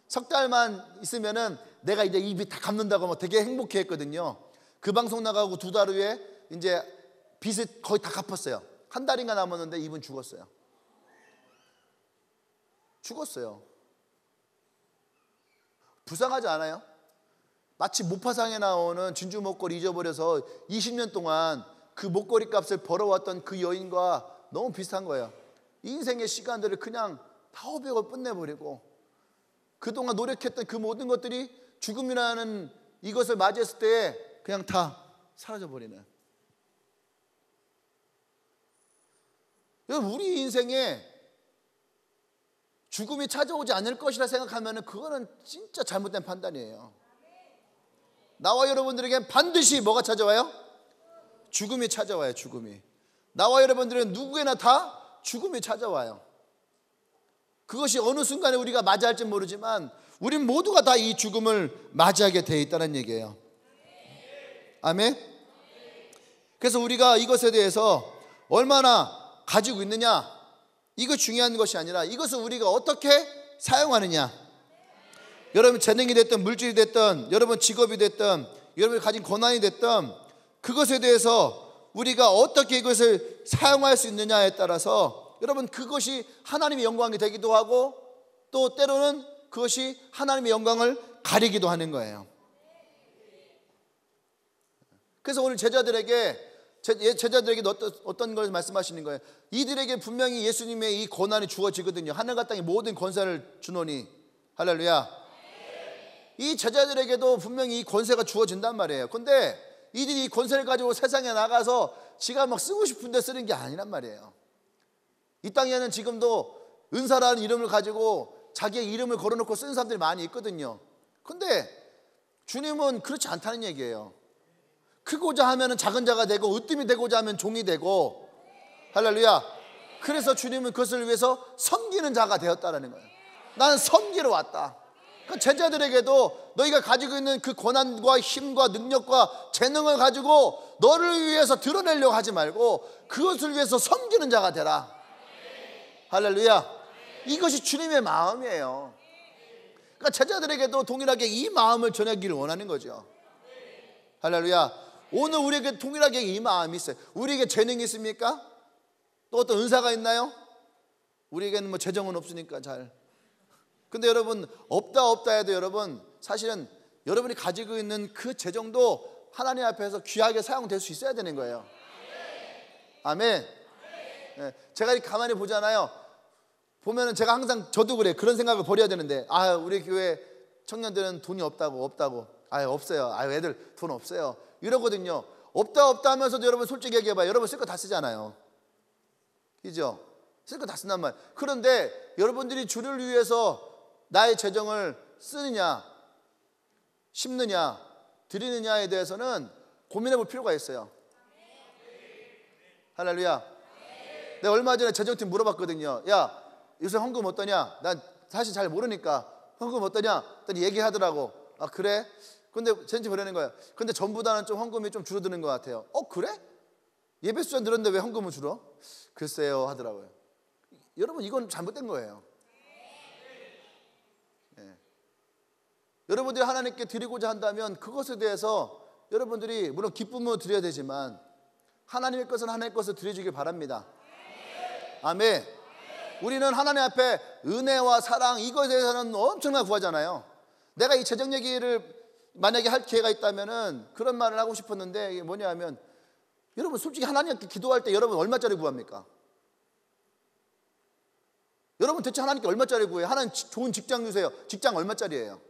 A: 석 달만 있으면은 내가 이제 이 빚 다 갚는다고 뭐 되게 행복해 했거든요. 그 방송 나가고 2달 후에 이제 빚을 거의 다 갚았어요. 한 달인가 남았는데 이분 죽었어요. 불쌍하지 않아요? 마치 모파상에 나오는 진주 목걸이 잊어버려서 20년 동안 그 목걸이 값을 벌어왔던 그 여인과 너무 비슷한 거예요. 인생의 시간들을 그냥 파워백을 끝내버리고 그동안 노력했던 그 모든 것들이 죽음이라는 이것을 맞이했을 때 그냥 다 사라져버리는. 우리 인생에 죽음이 찾아오지 않을 것이라 생각하면 그거는 진짜 잘못된 판단이에요. 나와 여러분들에게 반드시 뭐가 찾아와요? 죽음이 찾아와요. 죽음이. 나와 여러분들은 누구에나 다 죽음이 찾아와요. 그것이 어느 순간에 우리가 맞이할지 모르지만 우린 모두가 다 이 죽음을 맞이하게 되어 있다는 얘기예요. 아멘. 그래서 우리가 이것에 대해서 얼마나 가지고 있느냐, 이거 중요한 것이 아니라 이것을 우리가 어떻게 사용하느냐. 여러분 재능이 됐든 물질이 됐든 여러분 직업이 됐든 여러분이 가진 권한이 됐든 그것에 대해서 우리가 어떻게 이것을 사용할 수 있느냐에 따라서 여러분 그것이 하나님의 영광이 되기도 하고 또 때로는 그것이 하나님의 영광을 가리기도 하는 거예요. 그래서 오늘 제자들에게 어떤 걸 말씀하시는 거예요? 이들에게 분명히 예수님의 이 권한이 주어지거든요. 하늘과 땅의 모든 권세를 주노니. 할렐루야. 이 제자들에게도 분명히 이 권세가 주어진단 말이에요. 근데 이들이 이 권세를 가지고 세상에 나가서 지가 막 쓰고 싶은데 쓰는 게 아니란 말이에요. 이 땅에는 지금도 은사라는 이름을 가지고 자기의 이름을 걸어놓고 쓰는 사람들이 많이 있거든요. 근데 주님은 그렇지 않다는 얘기예요. 크고자 하면 작은 자가 되고 으뜸이 되고자 하면 종이 되고. 할렐루야. 그래서 주님은 그것을 위해서 섬기는 자가 되었다는 거예요. 나는 섬기러 왔다. 그 제자들에게도 너희가 가지고 있는 그 권한과 힘과 능력과 재능을 가지고 너를 위해서 드러내려고 하지 말고 그것을 위해서 섬기는 자가 되라. 할렐루야. 이것이 주님의 마음이에요. 그러니까 제자들에게도 동일하게 이 마음을 전하기를 원하는 거죠. 할렐루야. 오늘 우리에게 동일하게 이 마음이 있어요. 우리에게 재능이 있습니까? 또 어떤 은사가 있나요? 우리에게는 뭐 재정은 없으니까 잘. 근데 여러분 없다 해도 여러분 사실은 여러분이 가지고 있는 그 재정도 하나님 앞에서 귀하게 사용될 수 있어야 되는 거예요. 아멘. 네, 제가 이렇게 가만히 보잖아요. 보면은 제가 항상 저도 그래. 그런 생각을 버려야 되는데 우리 교회 청년들은 돈이 없다고 없어요. 애들 돈 없어요. 이러거든요. 없다 하면서도 여러분 솔직히 얘기해봐요. 여러분 쓸 거 다 쓰잖아요. 그죠? 쓸 거 다 쓴단 말이에요. 그런데 여러분들이 주를 위해서 나의 재정을 쓰느냐, 심느냐, 드리느냐에 대해서는 고민해 볼 필요가 있어요. 할렐루야. 내가 얼마 전에 재정팀 물어봤거든요. 야, 요새 헌금 어떠냐? 난 사실 잘 모르니까 헌금 어떠냐? 했더니 얘기하더라고. 아, 그래? 근데 쟤한테 보내는 거야. 근데 전보다는 좀 헌금이 좀 줄어드는 것 같아요. 그래? 예배 숫자 늘었는데 왜 헌금을 줄어? 글쎄요 하더라고요. 여러분, 이건 잘못된 거예요. 네. 여러분들이 하나님께 드리고자 한다면 그것에 대해서 여러분들이 물론 기쁨으로 드려야 되지만 하나님의 것은 하나님의 것을 드려주길 바랍니다. 아멘. 우리는 하나님 앞에 은혜와 사랑, 이것에 대해서는 엄청나게 구하잖아요. 내가 이 재정 얘기를 만약에 할 기회가 있다면은 그런 말을 하고 싶었는데, 이게 뭐냐 하면, 여러분 솔직히 하나님께 기도할 때 여러분 얼마짜리 구합니까? 여러분 대체 하나님께 얼마짜리 구해요? 하나님 좋은 직장 주세요. 직장 얼마짜리예요?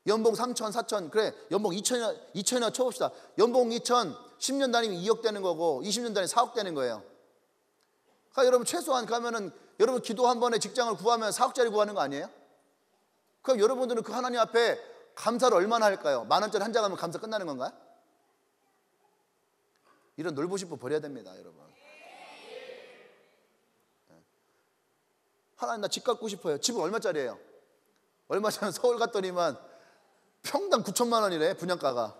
A: 연봉 3천, 4천, 그래 연봉 2천이나 쳐봅시다. 연봉 2천, 10년 다니면 2억 되는 거고 20년 다니면 4억 되는 거예요. 그러니까 여러분 최소한 가면은 여러분 기도 한 번에 직장을 구하면 4억짜리 구하는 거 아니에요? 그럼 여러분들은 그 하나님 앞에 감사를 얼마나 할까요? 10,000원짜리 한 장 하면 감사 끝나는 건가요? 이런 놀부심부 버려야 됩니다, 여러분. 하나님, 나 집 갖고 싶어요. 집은 얼마짜리예요? 얼마 전에 서울 갔더니만 평당 9천만 원이래, 분양가가.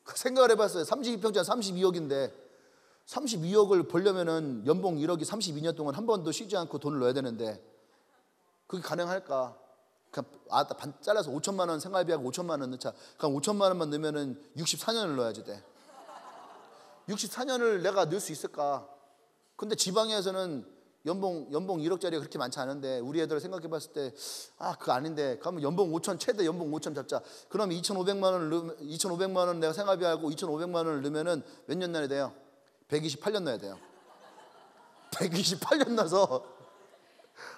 A: 그 생각을 해봤어요. 32평짜리 32억인데 32억을 벌려면은 연봉 1억이 32년 동안 한 번도 쉬지 않고 돈을 넣어야 되는데 그게 가능할까? 그냥 반 잘라서 5천만 원 생활비하고 5천만 원 넣자. 그럼 5천만 원만 넣으면은 64년을 넣어야지 돼. 64년을 내가 넣을 수 있을까? 근데 지방에서는 연봉 1억짜리가 그렇게 많지 않은데 우리 애들 생각해 봤을 때 그거 아닌데, 그러면 연봉 5천, 최대 연봉 5천 잡자. 그럼 2,500만 원 내가 생활비하고 2,500만 원을 넣으면은 몇 년 넣어야 돼요? 128년 넣어야 돼요. 128년 넣어서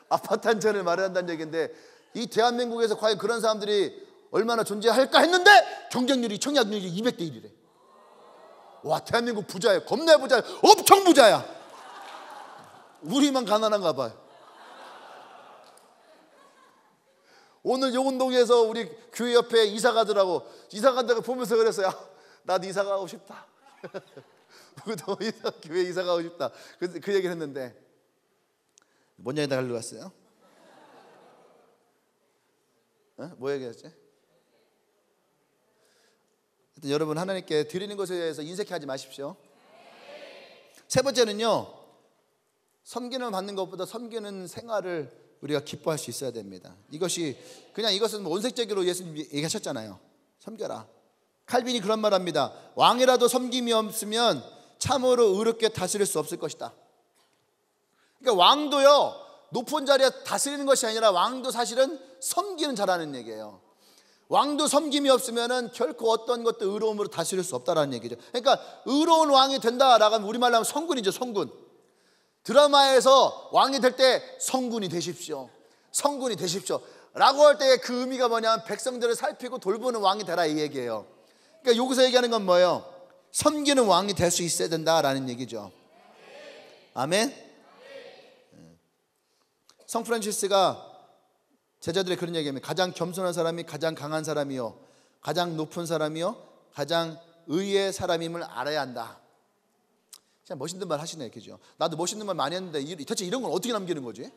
A: 아파트 한 채를 마련한다는 얘기인데, 이 대한민국에서 과연 그런 사람들이 얼마나 존재할까 했는데 경쟁률이, 청약률이 200대 1이래. 와, 대한민국 부자예요. 겁나 부자예요. 엄청 부자야. 우리만 가난한가 봐요. 오늘 용운동에서 우리 교회 옆에 이사 가더라고. 이사 간다고 보면서 그랬어요. 나도 이사 가고 싶다. 교회 이사 가고 싶다. 그 얘기를 했는데 뭔 얘기다 가려고 왔어요? 뭐 얘기했지? 하여튼 여러분, 하나님께 드리는 것에 대해서 인색해하지 마십시오. 세 번째는요, 섬기는 받는 것보다 섬기는 생활을 우리가 기뻐할 수 있어야 됩니다. 이것은 원색적으로 예수님 얘기하셨잖아요. 섬겨라. 칼빈이 그런 말 합니다. 왕이라도 섬김이 없으면 참으로 의롭게 다스릴 수 없을 것이다. 그러니까 왕도요, 높은 자리에 다스리는 것이 아니라 왕도 사실은 섬기는 자라는 얘기예요. 왕도 섬김이 없으면 결코 어떤 것도 의로움으로 다스릴 수 없다라는 얘기죠. 그러니까 의로운 왕이 된다라고 하면 우리말로 하면 성군이죠, 성군. 드라마에서 왕이 될 때 성군이 되십시오. 성군이 되십시오 라고 할 때 그 의미가 뭐냐면 백성들을 살피고 돌보는 왕이 되라, 이 얘기예요. 그러니까 여기서 얘기하는 건 뭐예요? 섬기는 왕이 될 수 있어야 된다라는 얘기죠. 아멘. 성 프란시스가 제자들의 그런 얘기합니다. 가장 겸손한 사람이 가장 강한 사람이요, 가장 높은 사람이요, 가장 의의 사람임을 알아야 한다. 진짜 멋있는 말 하시네, 그죠? 나도 멋있는 말 많이 했는데 대체 이런 건 어떻게 남기는 거지?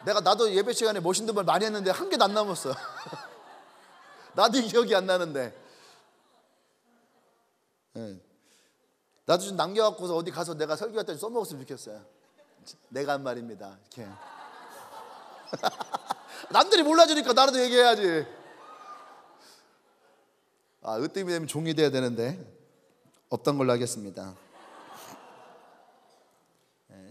A: 나도 예배 시간에 멋있는 말 많이 했는데 한 개도 안 남았어. 나도 기억이 안 나는데. 네. 나도 좀 남겨갖고서 어디 가서 내가 설교할 때 써먹었으면 좋겠어요. 내가 한 말입니다, 이렇게. 남들이 몰라주니까 나라도 얘기해야지. 으뜸이 되면 종이 돼야 되는데 없던 걸로 하겠습니다.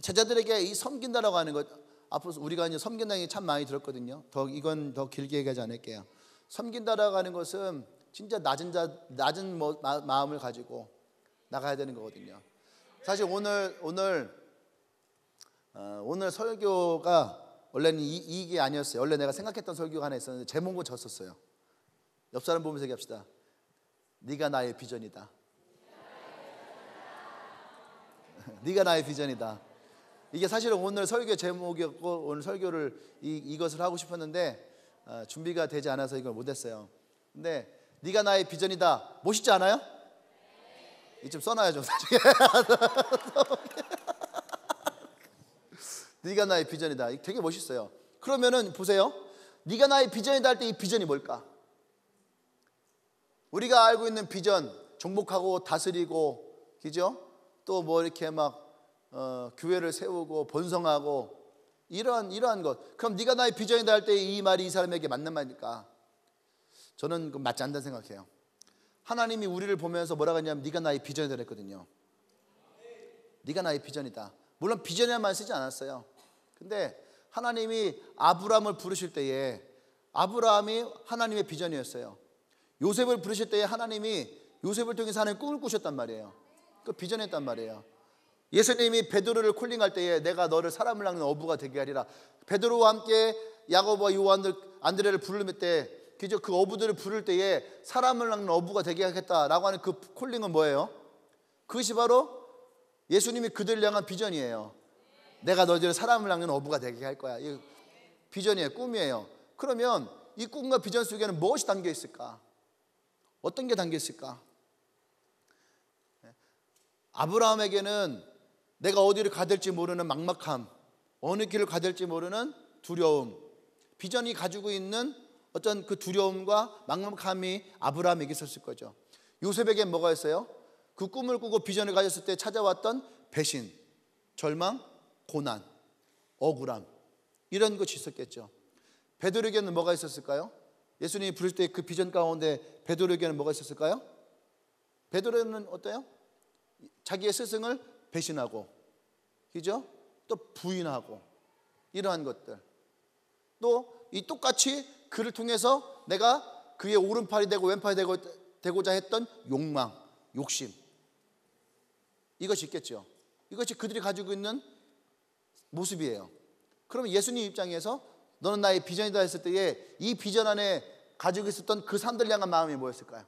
A: 제자들에게 이 섬긴다라고 하는 것, 앞으로 우리가 이제 섬긴다는 게 참 많이 들었거든요. 이건 더 길게 얘기하지 않을게요. 섬긴다라고 하는 것은 진짜 낮은 마음을 가지고 나가야 되는 거거든요. 사실 오늘 설교가 원래는 이게 아니었어요. 원래 내가 생각했던 설교가 하나 있었는데 제목은 졌었어요. 옆 사람 보면서 얘기합시다. 네가 나의 비전이다. 네가 나의 비전이다. 이게 사실은 오늘 설교 제목이었고 오늘 설교를 이것을 하고 싶었는데 준비가 되지 않아서 이걸 못했어요. 근데 네가 나의 비전이다, 멋있지 않아요? 이좀 써놔야죠 나중에. 네가 나의 비전이다. 되게 멋있어요. 그러면은 보세요. 네가 나의 비전이다 할 때 이 비전이 뭘까? 우리가 알고 있는 비전, 정복하고 다스리고, 그죠? 또 뭐 이렇게 막 교회를 세우고 번성하고 이러한 것. 그럼 네가 나의 비전이다 할 때 이 말이 이 사람에게 맞는 말일까? 저는 맞지 않는다 생각해요. 하나님이 우리를 보면서 뭐라고 했냐면 네가 나의 비전이다 그랬거든요. 네가 나의 비전이다. 물론 비전이라는 말 쓰지 않았어요. 근데 하나님이 아브라함을 부르실 때에 아브라함이 하나님의 비전이었어요. 요셉을 부르실 때에 하나님이 요셉을 통해서 하나님 꿈을 꾸셨단 말이에요. 그 비전이었단 말이에요. 예수님이 베드로를 콜링할 때에 내가 너를 사람을 낚는 어부가 되게 하리라. 베드로와 함께 야고보와 요한 안드레를 부를 때 그죠? 그 어부들을 부를 때에 사람을 낚는 어부가 되게 하겠다라고 하는 그 콜링은 뭐예요? 그것이 바로 예수님이 그들을 향한 비전이에요. 내가 너희들을 사람을 낚는 어부가 되게 할 거야. 이 비전이에요. 꿈이에요. 그러면 이 꿈과 비전 속에는 무엇이 담겨 있을까? 어떤 게 담겨 있을까? 아브라함에게는 내가 어디를 가야 될지 모르는 막막함, 어느 길을 가야 될지 모르는 두려움, 비전이 가지고 있는 어떤 그 두려움과 막막함이 아브라함에게 있었을 거죠. 요셉에게 뭐가 있어요? 그 꿈을 꾸고 비전을 가졌을 때 찾아왔던 배신, 절망, 고난, 억울함, 이런 것이 있었겠죠. 베드로에게는 뭐가 있었을까요? 예수님이 부르실 때 그 비전 가운데 베드로에게는 뭐가 있었을까요? 베드로는 어때요? 자기의 스승을 배신하고, 그죠? 또 부인하고, 이러한 것들. 또 이 똑같이 그를 통해서 내가 그의 오른팔이 되고 왼팔이 되고자 했던 욕망, 욕심, 이것이 있겠죠. 이것이 그들이 가지고 있는 모습이에요. 그러면 예수님 입장에서 너는 나의 비전이다 했을 때에 이 비전 안에 가지고 있었던 그 사람들 향한 마음이 뭐였을까요?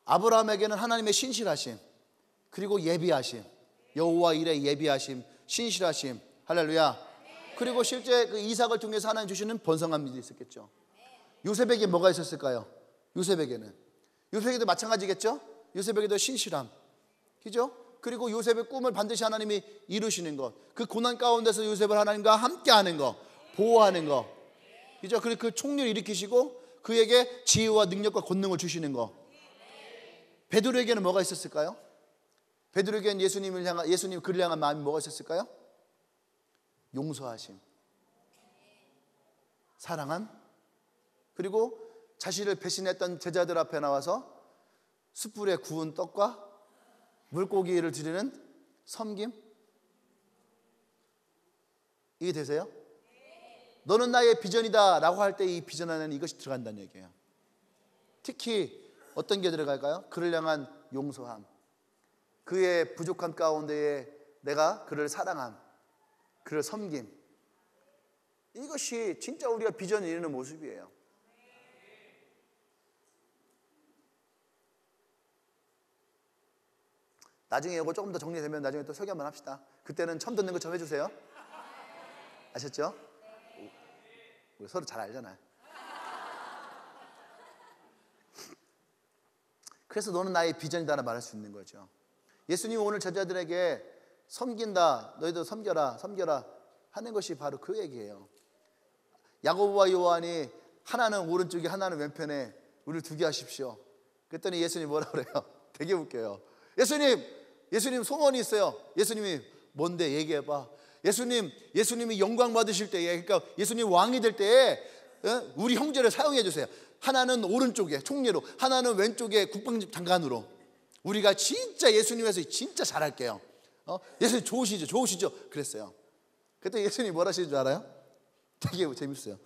A: 아브라함에게는 하나님의 신실하심, 그리고 예비하심, 여호와 일에 예비하심, 신실하심, 할렐루야. 그리고 실제 그 이삭을 통해서 하나님 주시는 번성함이 있었겠죠. 요셉에게 뭐가 있었을까요? 요셉에게도 마찬가지겠죠. 요셉에게도 신실함, 그죠? 그리고 요셉의 꿈을 반드시 하나님이 이루시는 것, 그 고난 가운데서 요셉을 하나님과 함께하는 것, 보호하는 것, 그죠? 그리고 그 총리를 일으키시고 그에게 지혜와 능력과 권능을 주시는 것. 베드로에게는 뭐가 있었을까요? 베드로에게는 예수님 그를 향한 마음이 뭐가 있었을까요? 용서하심, 사랑함, 그리고 자신을 배신했던 제자들 앞에 나와서 숯불에 구운 떡과 물고기를 드리는 섬김. 이게 되세요? 너는 나의 비전이다 라고 할 때 이 비전 안에는 이것이 들어간다는 얘기예요. 특히 어떤 게 들어갈까요? 그를 향한 용서함, 그의 부족함 가운데에 내가 그를 사랑함, 그를 섬김. 이것이 진짜 우리가 비전을 이루는 모습이에요. 나중에 이거 조금 더 정리되면 나중에 또 설교 한번 합시다. 그때는 처음 듣는 것처럼 해주세요. 아셨죠? 우리 서로 잘 알잖아요. 그래서 너는 나의 비전이다라고 말할 수 있는 거죠. 예수님이 오늘 제자들에게 섬긴다, 너희도 섬겨라 하는 것이 바로 그 얘기예요. 야고보와 요한이 하나는 오른쪽에 하나는 왼편에 우리를 두게 하십시오. 그랬더니 예수님이 뭐라 그래요? 되게 웃겨요. 예수님 소원이 있어요. 예수님이 뭔데 얘기해봐. 예수님이 영광 받으실 때에, 그러니까 예수님 왕이 될 때에 우리 형제를 사용해 주세요. 하나는 오른쪽에 총리로, 하나는 왼쪽에 국방장관으로. 우리가 진짜 예수님에서 진짜 잘할게요. 예수님 좋으시죠? 그랬어요. 그때 예수님이 뭐라 하시는 줄 알아요? 되게 재밌어요.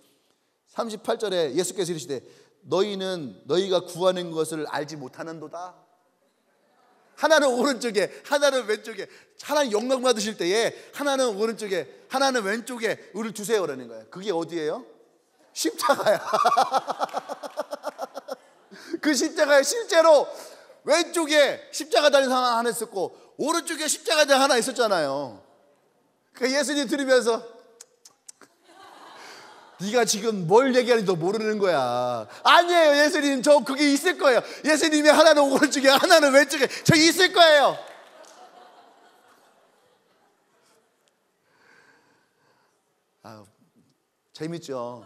A: 38절에 예수께서 이르시되 너희는 너희가 구하는 것을 알지 못하는도다. 하나는 오른쪽에 하나는 왼쪽에, 하나는 영광 받으실 때에 하나는 오른쪽에 하나는 왼쪽에 우리를 두세요라는 거예요. 그게 어디예요? 십자가야. 그 십자가에 실제로 왼쪽에 십자가 달린 사람 하나 있었고 오른쪽에 십자가 달린 하나 있었잖아요. 그 예수님 들으면서 네가 지금 뭘 얘기하는지도 모르는 거야. 아니에요, 예수님. 저 그게 있을 거예요. 예수님이 하나는 오른쪽에 하나는 왼쪽에 저 있을 거예요. 아, 재밌죠.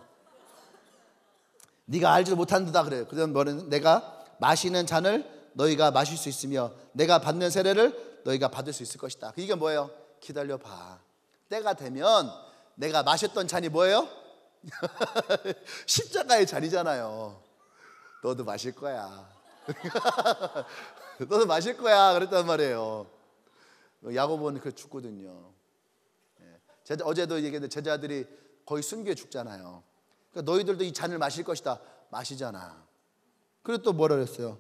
A: 네가 알지도 못한다 그래요. 그다음 뭐는 내가 마시는 잔을 너희가 마실 수 있으며 내가 받는 세례를 너희가 받을 수 있을 것이다. 이게 뭐예요? 기다려봐. 때가 되면 내가 마셨던 잔이 뭐예요? 십자가의 잔이잖아요. 너도 마실 거야. 너도 마실 거야 그랬단 말이에요. 야고보는 그 죽거든요. 어제도 얘기했는데 제자들이 거의 순교에 죽잖아요. 그러니까 너희들도 이 잔을 마실 것이다. 마시잖아. 그리고 또 뭐라 그랬어요?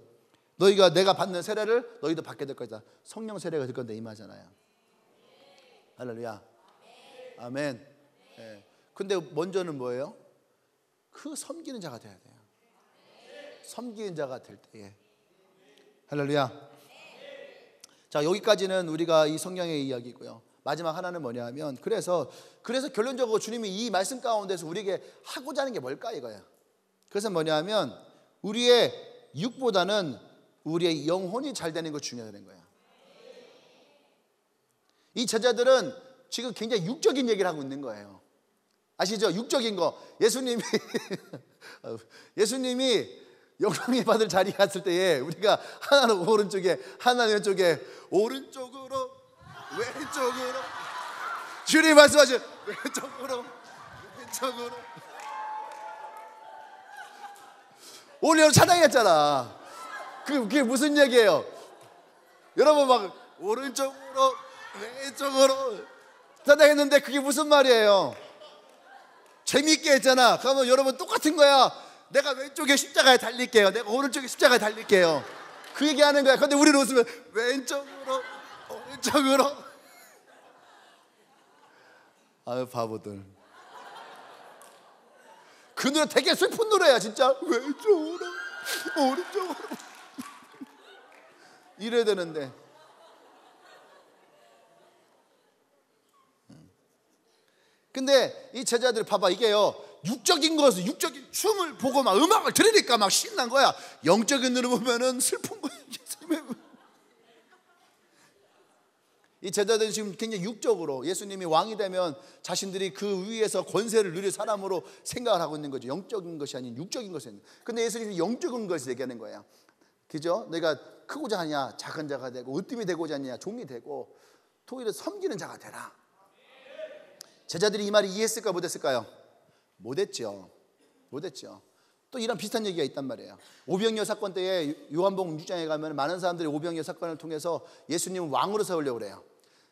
A: 너희가 내가 받는 세례를 너희도 받게 될 것이다. 성령 세례가 될 건데 임하잖아요. 할렐루야. 아멘. 근데 먼저는 뭐예요? 그 섬기는 자가 돼야 돼요. 섬기는 자가 될 때에. 할렐루야. 자, 여기까지는 우리가 이 성령의 이야기고요. 마지막 하나는 뭐냐면 그래서 결론적으로 주님이 이 말씀 가운데서 우리에게 하고자 하는 게 뭘까 이거예요. 그래서 뭐냐면 우리의 육보다는 우리의 영혼이 잘 되는 거 중요하다는 거예요. 이 제자들은 지금 굉장히 육적인 얘기를 하고 있는 거예요. 아시죠? 육적인 거. 예수님이 영광이 받을 자리에 갔을 때에 우리가 하나는 오른쪽에 하나는 왼쪽에 오른쪽으로 왼쪽으로 주님 말씀하신 왼쪽으로 오늘 찬양했잖아. 그게 무슨 얘기예요? 여러분 막 오른쪽으로 왼쪽으로 찬양했는데 그게 무슨 말이에요? 재미있게 했잖아. 그러면 여러분 똑같은 거야. 내가 왼쪽에 십자가에 달릴게요. 내가 오른쪽에 십자가에 달릴게요. 그 얘기하는 거야. 근데 우리는 웃으면 왼쪽으로 오른쪽으로. 아유 바보들. 그 노래 되게 슬픈 노래야 진짜. 왼쪽으로 오른쪽으로 이래야 되는데. 근데 이 제자들 봐봐 이게요 육적인 것을 육적인 춤을 보고 막 음악을 들으니까 막 신난 거야. 영적인 눈을 보면은 슬픈 거야. 이 제자들은 지금 굉장히 육적으로 예수님이 왕이 되면 자신들이 그 위에서 권세를 누릴 사람으로 생각을 하고 있는 거죠. 영적인 것이 아닌 육적인 것이. 근데 예수님이 영적인 것을 얘기하는 거야. 그죠? 내가 크고자 하냐 작은 자가 되고 으뜸이 되고자 하냐 종이 되고 오히려 섬기는 자가 되라. 제자들이 이 말을 이해했을까 못했을까요? 못했죠. 또 이런 비슷한 얘기가 있단 말이에요. 오병이어 사건 때에 요한복음 6장에 가면 많은 사람들이 오병이어 사건을 통해서 예수님을 왕으로 세우려고 그래요.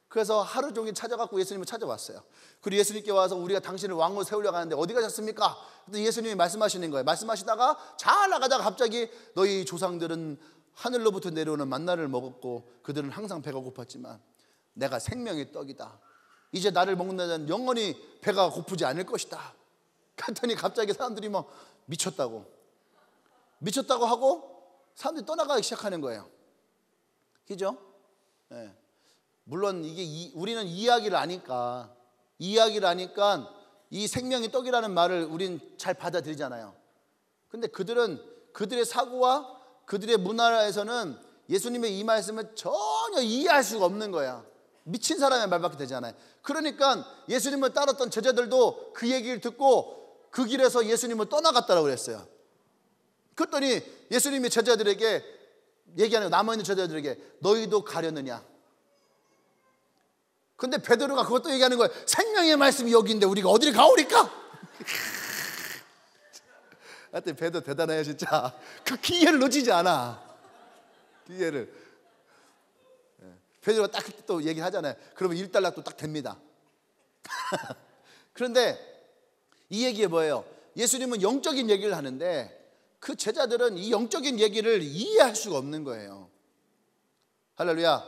A: 그래서 하루 종일 찾아갖고 예수님을 찾아왔어요. 그리고 예수님께 와서 우리가 당신을 왕으로 세우려고 하는데 어디 가셨습니까? 그때 예수님이 말씀하시는 거예요. 말씀하시다가 잘 나가다가 갑자기 너희 조상들은 하늘로부터 내려오는 만나를 먹었고 그들은 항상 배가 고팠지만 내가 생명의 떡이다. 이제 나를 먹는 자는 영원히 배가 고프지 않을 것이다. 그랬더니 갑자기 사람들이 막 미쳤다고 하고 사람들이 떠나가기 시작하는 거예요. 그죠? 네. 물론 이게 우리는 이야기를 아니까 이 생명의 떡이라는 말을 우린 잘 받아들이잖아요. 근데 그들의 사고와 그들의 문화에서는 예수님의 이 말씀을 전혀 이해할 수가 없는 거야. 미친 사람의 말밖에 되지 않아요. 그러니까 예수님을 따랐던 제자들도 그 얘기를 듣고 그 길에서 예수님을 떠나갔다고 그랬어요. 그랬더니 예수님이 제자들에게 얘기하는 거예요. 남아있는 제자들에게 너희도 가려느냐. 근데 베드로가 그것도 얘기하는 거예요. 생명의 말씀이 여기인데 우리가 어디를 가오리까? 하여튼 베드로 대단해요 진짜. 그 기회를 놓치지 않아. 기회를. 베드로가 딱 또 얘기를 하잖아요. 그러면 일단락도 딱 됩니다. 그런데 이 얘기가 뭐예요? 예수님은 영적인 얘기를 하는데 그 제자들은 이 영적인 얘기를 이해할 수가 없는 거예요. 할렐루야.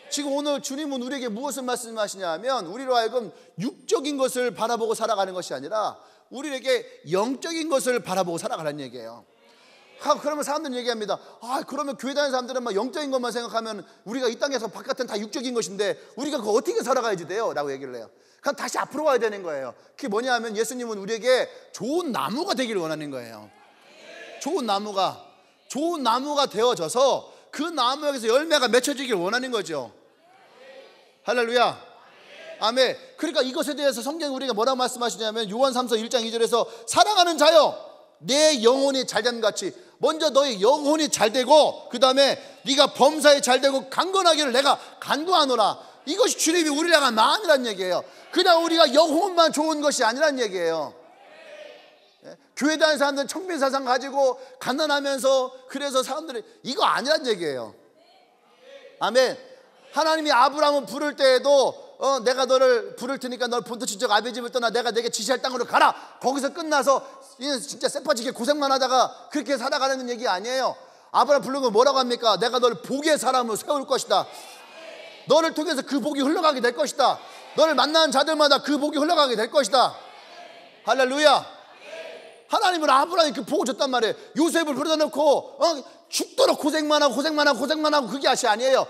A: 지금 오늘 주님은 우리에게 무엇을 말씀하시냐 하면 우리로 하여금 육적인 것을 바라보고 살아가는 것이 아니라 우리에게 영적인 것을 바라보고 살아가라는 얘기예요. 그러면 사람들은 얘기합니다. 그러면 교회 다니는 사람들은 막 영적인 것만 생각하면 우리가 이 땅에서 바깥은 다 육적인 것인데 우리가 그거 어떻게 살아가야지 돼요? 라고 얘기를 해요. 그럼 다시 앞으로 가야 되는 거예요. 그게 뭐냐 하면 예수님은 우리에게 좋은 나무가 되기를 원하는 거예요. 좋은 나무가 되어져서 그 나무에서 열매가 맺혀지길 원하는 거죠. 할렐루야. 아멘. 그러니까 이것에 대해서 성경이 우리가 뭐라고 말씀하시냐면 요한 3서 1장 2절에서 사랑하는 자여 내 영혼이 잘됨 같이 먼저 너의 영혼이 잘되고 그 다음에 네가 범사에 잘되고 강건하기를 내가 간구하노라. 이것이 주님이 우리를 향한 마음이란 얘기예요. 그냥 우리가 영혼만 좋은 것이 아니란 얘기예요. 교회 다니는 사람들은 청빈사상 가지고 가난하면서 그래서 사람들이 이거 아니란 얘기예요. 아멘. 하나님이 아브라함을 부를 때에도 내가 너를 부를 테니까 널 본토 친척 아비 집을 떠나 내가 내게 지시할 땅으로 가라. 거기서 끝나서 진짜 쎄빠지게 고생만 하다가 그렇게 살아가는 얘기 아니에요. 아브라함 부른 거 뭐라고 합니까? 내가 너를 복의 사람으로 세울 것이다. 너를 통해서 그 복이 흘러가게 될 것이다. 너를 만나는 자들마다 그 복이 흘러가게 될 것이다. 할렐루야. 하나님은 아브라함이 그 복을 줬단 말이에요. 요셉을 불러다 놓고 죽도록 고생만 하고 그게 아시 아니에요.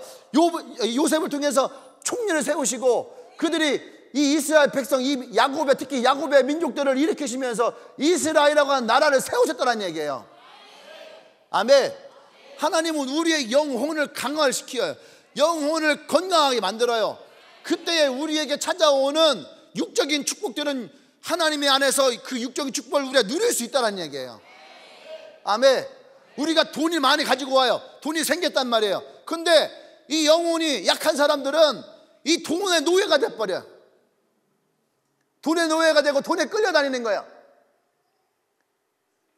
A: 요셉을 통해서 총리를 세우시고 그들이 이 이스라엘 백성, 이 야곱의 특히 야곱의 민족들을 일으키시면서 이스라엘이라고 하는 나라를 세우셨다는 얘기예요. 아멘. 하나님은 우리의 영혼을 강화시켜요. 영혼을 건강하게 만들어요. 그때에 우리에게 찾아오는 육적인 축복들은 하나님의 안에서 그 육적인 축복을 우리가 누릴 수 있다는 얘기예요. 아멘. 우리가 돈이 많이 가지고 와요. 돈이 생겼단 말이에요. 근데 이 영혼이 약한 사람들은 이 돈의 노예가 돼버려요. 돈의 노예가 되고 돈에 끌려다니는 거예요.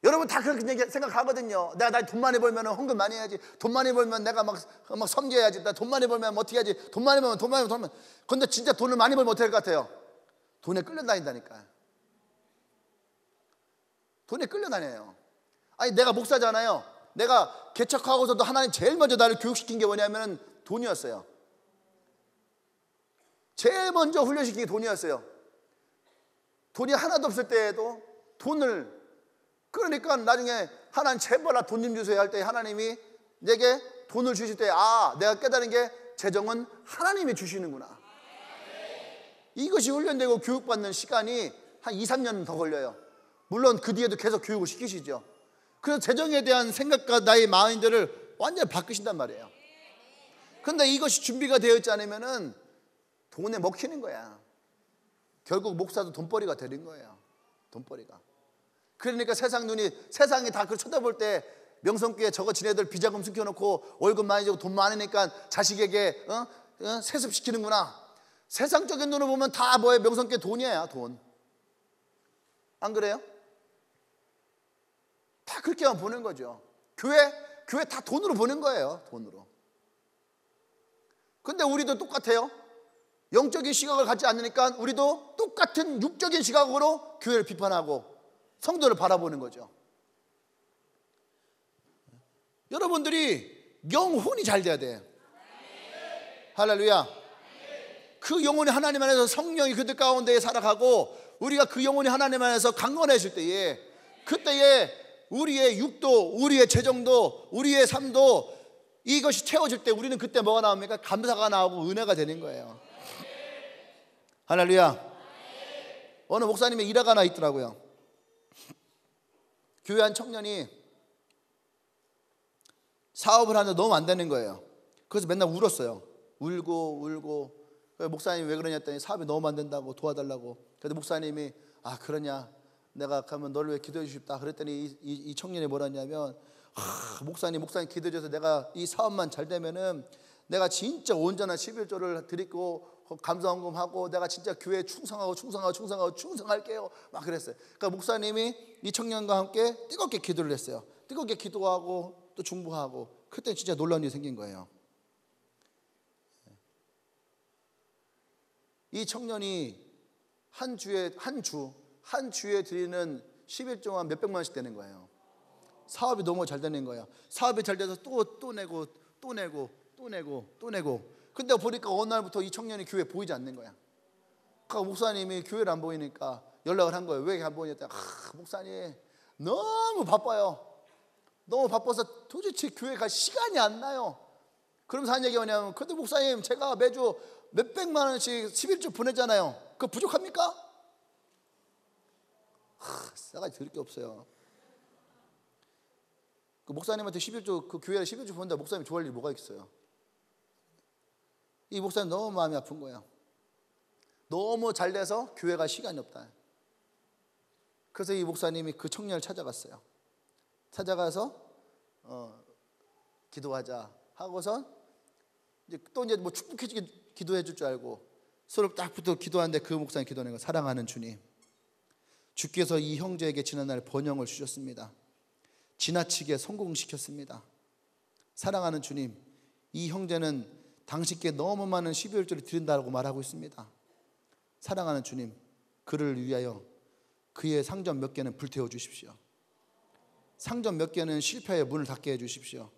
A: 여러분 다 그렇게 생각하거든요. 내가 돈 많이 벌면 헌금 많이 해야지. 돈 많이 벌면 내가 막 섬겨야지. 나 돈 많이 벌면 어떻게 해야지. 돈 많이 벌면. 근데 진짜 돈을 많이 벌면 어떻게 할 것 같아요? 돈에 끌려다닌다니까요. 돈에 끌려다녀요. 아니 내가 목사잖아요. 내가 개척하고서도 하나님 제일 먼저 나를 교육시킨 게 뭐냐면 돈이었어요. 제일 먼저 훈련시킨 게 돈이었어요. 돈이 하나도 없을 때에도 돈을, 그러니까 나중에 하나님 제발 나 돈 좀 주세요 할 때 하나님이 내게 돈을 주실 때 내가 깨달은 게 재정은 하나님이 주시는구나. 이것이 훈련되고 교육받는 시간이 한 2, 3년 더 걸려요. 물론 그 뒤에도 계속 교육을 시키시죠. 그래서 재정에 대한 생각과 나의 마인드를 완전히 바꾸신단 말이에요. 근데 이것이 준비가 되어 있지 않으면은 돈에 먹히는 거야. 결국 목사도 돈벌이가 되는 거예요. 돈벌이가. 그러니까 세상이 다 그걸 쳐다볼 때 명성교회 저거 지네들 비자금 숨겨놓고 월급 많이 주고 돈 많으니까 자식에게 세습시키는구나. 세상적인 눈으로 보면 다 뭐예요? 명성교회 돈이에요. 돈. 안 그래요? 다 그렇게만 보는 거죠. 교회 다 돈으로 보는 거예요. 돈으로. 근데 우리도 똑같아요. 영적인 시각을 갖지 않으니까 우리도 똑같은 육적인 시각으로 교회를 비판하고 성도를 바라보는 거죠. 여러분들이 영혼이 잘 돼야 돼요. 할렐루야. 그 영혼이 하나님 안에서 성령이 그들 가운데 살아가고 우리가 그 영혼이 하나님 안에서 강건해질 때에 그때에 우리의 육도, 우리의 재정도, 우리의 삶도 이것이 채워질 때 우리는 그때 뭐가 나옵니까? 감사가 나오고 은혜가 되는 거예요. 할렐루야. 어느 목사님의 일화가 하나 있더라고요. 교회 한 청년이 사업을 하는데 너무 안 되는 거예요. 그래서 맨날 울었어요. 울고 목사님이 왜 그러냐 했더니 사업이 너무 안 된다고 도와달라고. 그래서 목사님이 그러냐, 내가 가면 너를 왜 기도해 주십다. 그랬더니 이 청년이 뭐라 했냐면 목사님 기도해 줘서 내가 이 사업만 잘 되면은 내가 진짜 온전한 11조를 드리고 감사헌금하고 내가 진짜 교회에 충성할게요. 막 그랬어요. 그러니까 목사님이 이 청년과 함께 뜨겁게 기도를 했어요. 뜨겁게 기도하고 또 중보하고 그때 진짜 놀라운 일이 생긴 거예요. 이 청년이 한 주에 드리는 11조만 몇백만 원씩 되는 거예요. 사업이 너무 잘 되는 거예요. 사업이 잘 돼서 또 내고. 근데 보니까 어느 날부터 이 청년이 교회에 보이지 않는 거야. 그러니까 목사님이 교회를 안 보이니까 연락을 한 거예요. 왜 안 보이냐 했더니 목사님 너무 바빠요. 너무 바빠서 도대체 교회 갈 시간이 안 나요. 그러면서 한 얘기가 뭐냐면, 근데 목사님 제가 매주 몇백만 원씩 11조 보내잖아요. 그거 부족합니까? 싸가지 들을 게 없어요. 그 목사님한테 11조, 그 교회에 11조 보낸다 목사님 좋아할 일이 뭐가 있어요? 이 목사님 너무 마음이 아픈 거예요. 너무 잘 돼서 교회가 시간이 없다. 그래서 이 목사님이 그 청년을 찾아갔어요. 찾아가서 기도하자 하고선 이제 뭐 축복해 주기 기도해 줄 줄 알고 서로 딱 붙어 기도하는데, 그 목사님 기도하는 거, 사랑하는 주님, 주께서 이 형제에게 지난날 번영을 주셨습니다. 지나치게 성공시켰습니다. 사랑하는 주님, 이 형제는 당신께 너무 많은 12월절을 드린다고 말하고 있습니다. 사랑하는 주님, 그를 위하여 그의 상점 몇 개는 불태워 주십시오. 상점 몇 개는 실패의 문을 닫게 해 주십시오.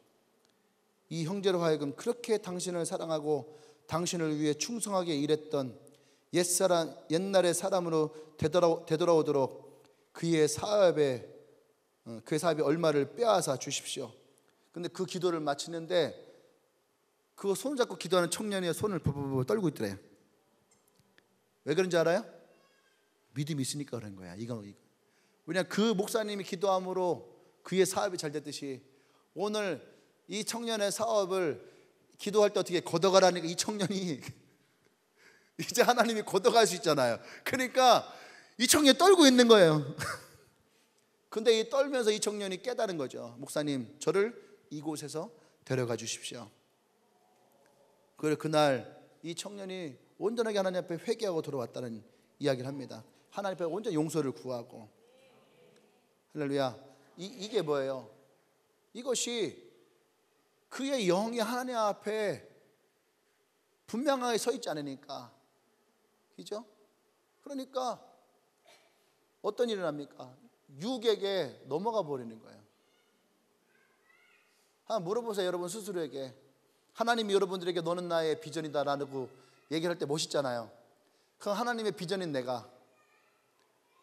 A: 이 형제로 하여금 그렇게 당신을 사랑하고 당신을 위해 충성하게 일했던 옛날의 사람으로 되돌아오도록 그의 사업에 얼마를 빼앗아 주십시오. 근데 그 기도를 마치는데, 그 손을 잡고 기도하는 청년이 손을 버버버 떨고 있더래요. 왜 그런지 알아요? 믿음이 있으니까 그런 거야. 이거. 왜냐하면 그 목사님이 기도함으로 그의 사업이 잘 됐듯이, 오늘 이 청년의 사업을 기도할 때 어떻게 걷어가라니까 이 청년이 이제 하나님이 걷어갈 수 있잖아요. 그러니까 이 청년이 떨고 있는 거예요. 근데 이 떨면서 이 청년이 깨달은 거죠. 목사님, 저를 이곳에서 데려가 주십시오. 그날 이 청년이 온전하게 하나님 앞에 회개하고 돌아왔다는 이야기를 합니다. 하나님 앞에 온전히 용서를 구하고. 할렐루야. 이게 뭐예요? 이것이 그의 영이 하나님 앞에 분명하게 서 있지 않으니까, 그죠? 그러니까 어떤 일이 납니까? 육에게 넘어가 버리는 거예요. 한번 물어보세요. 여러분 스스로에게. 하나님이 여러분들에게 너는 나의 비전이다 라고 얘기를 할 때 멋있잖아요. 그 하나님의 비전인 내가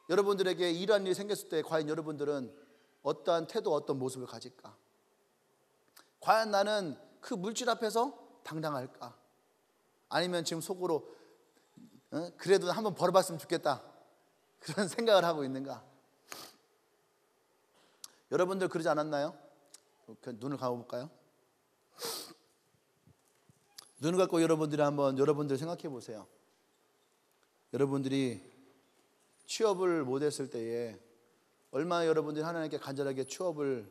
A: 여러분들에게 이러한 일이 생겼을 때 과연 여러분들은 어떠한 태도, 어떤 모습을 가질까? 과연 나는 그 물질 앞에서 당당할까? 아니면 지금 속으로 그래도 한번 벌어봤으면 좋겠다, 그런 생각을 하고 있는가? 여러분들 그러지 않았나요? 눈을 감아볼까요? 눈을 감고 여러분들이 한번 여러분들 생각해 보세요. 여러분들이 취업을 못했을 때에 얼마나 여러분들이 하나님께 간절하게 취업을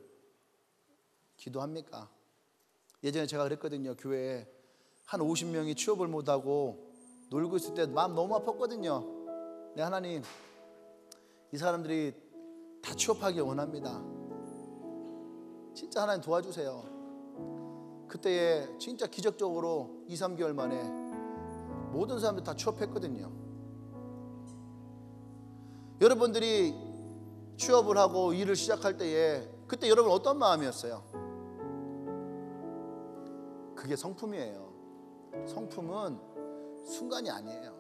A: 기도합니까? 예전에 제가 그랬거든요. 교회에 한 50명이 취업을 못하고 놀고 있을 때 마음 너무 아팠거든요. 네, 하나님, 이 사람들이 다 취업하길 원합니다. 진짜 하나님 도와주세요. 그때에 진짜 기적적으로 2-3개월 만에 모든 사람들 다 취업했거든요. 여러분들이 취업을 하고 일을 시작할 때에 그때 여러분 어떤 마음이었어요? 그게 성품이에요. 성품은 순간이 아니에요.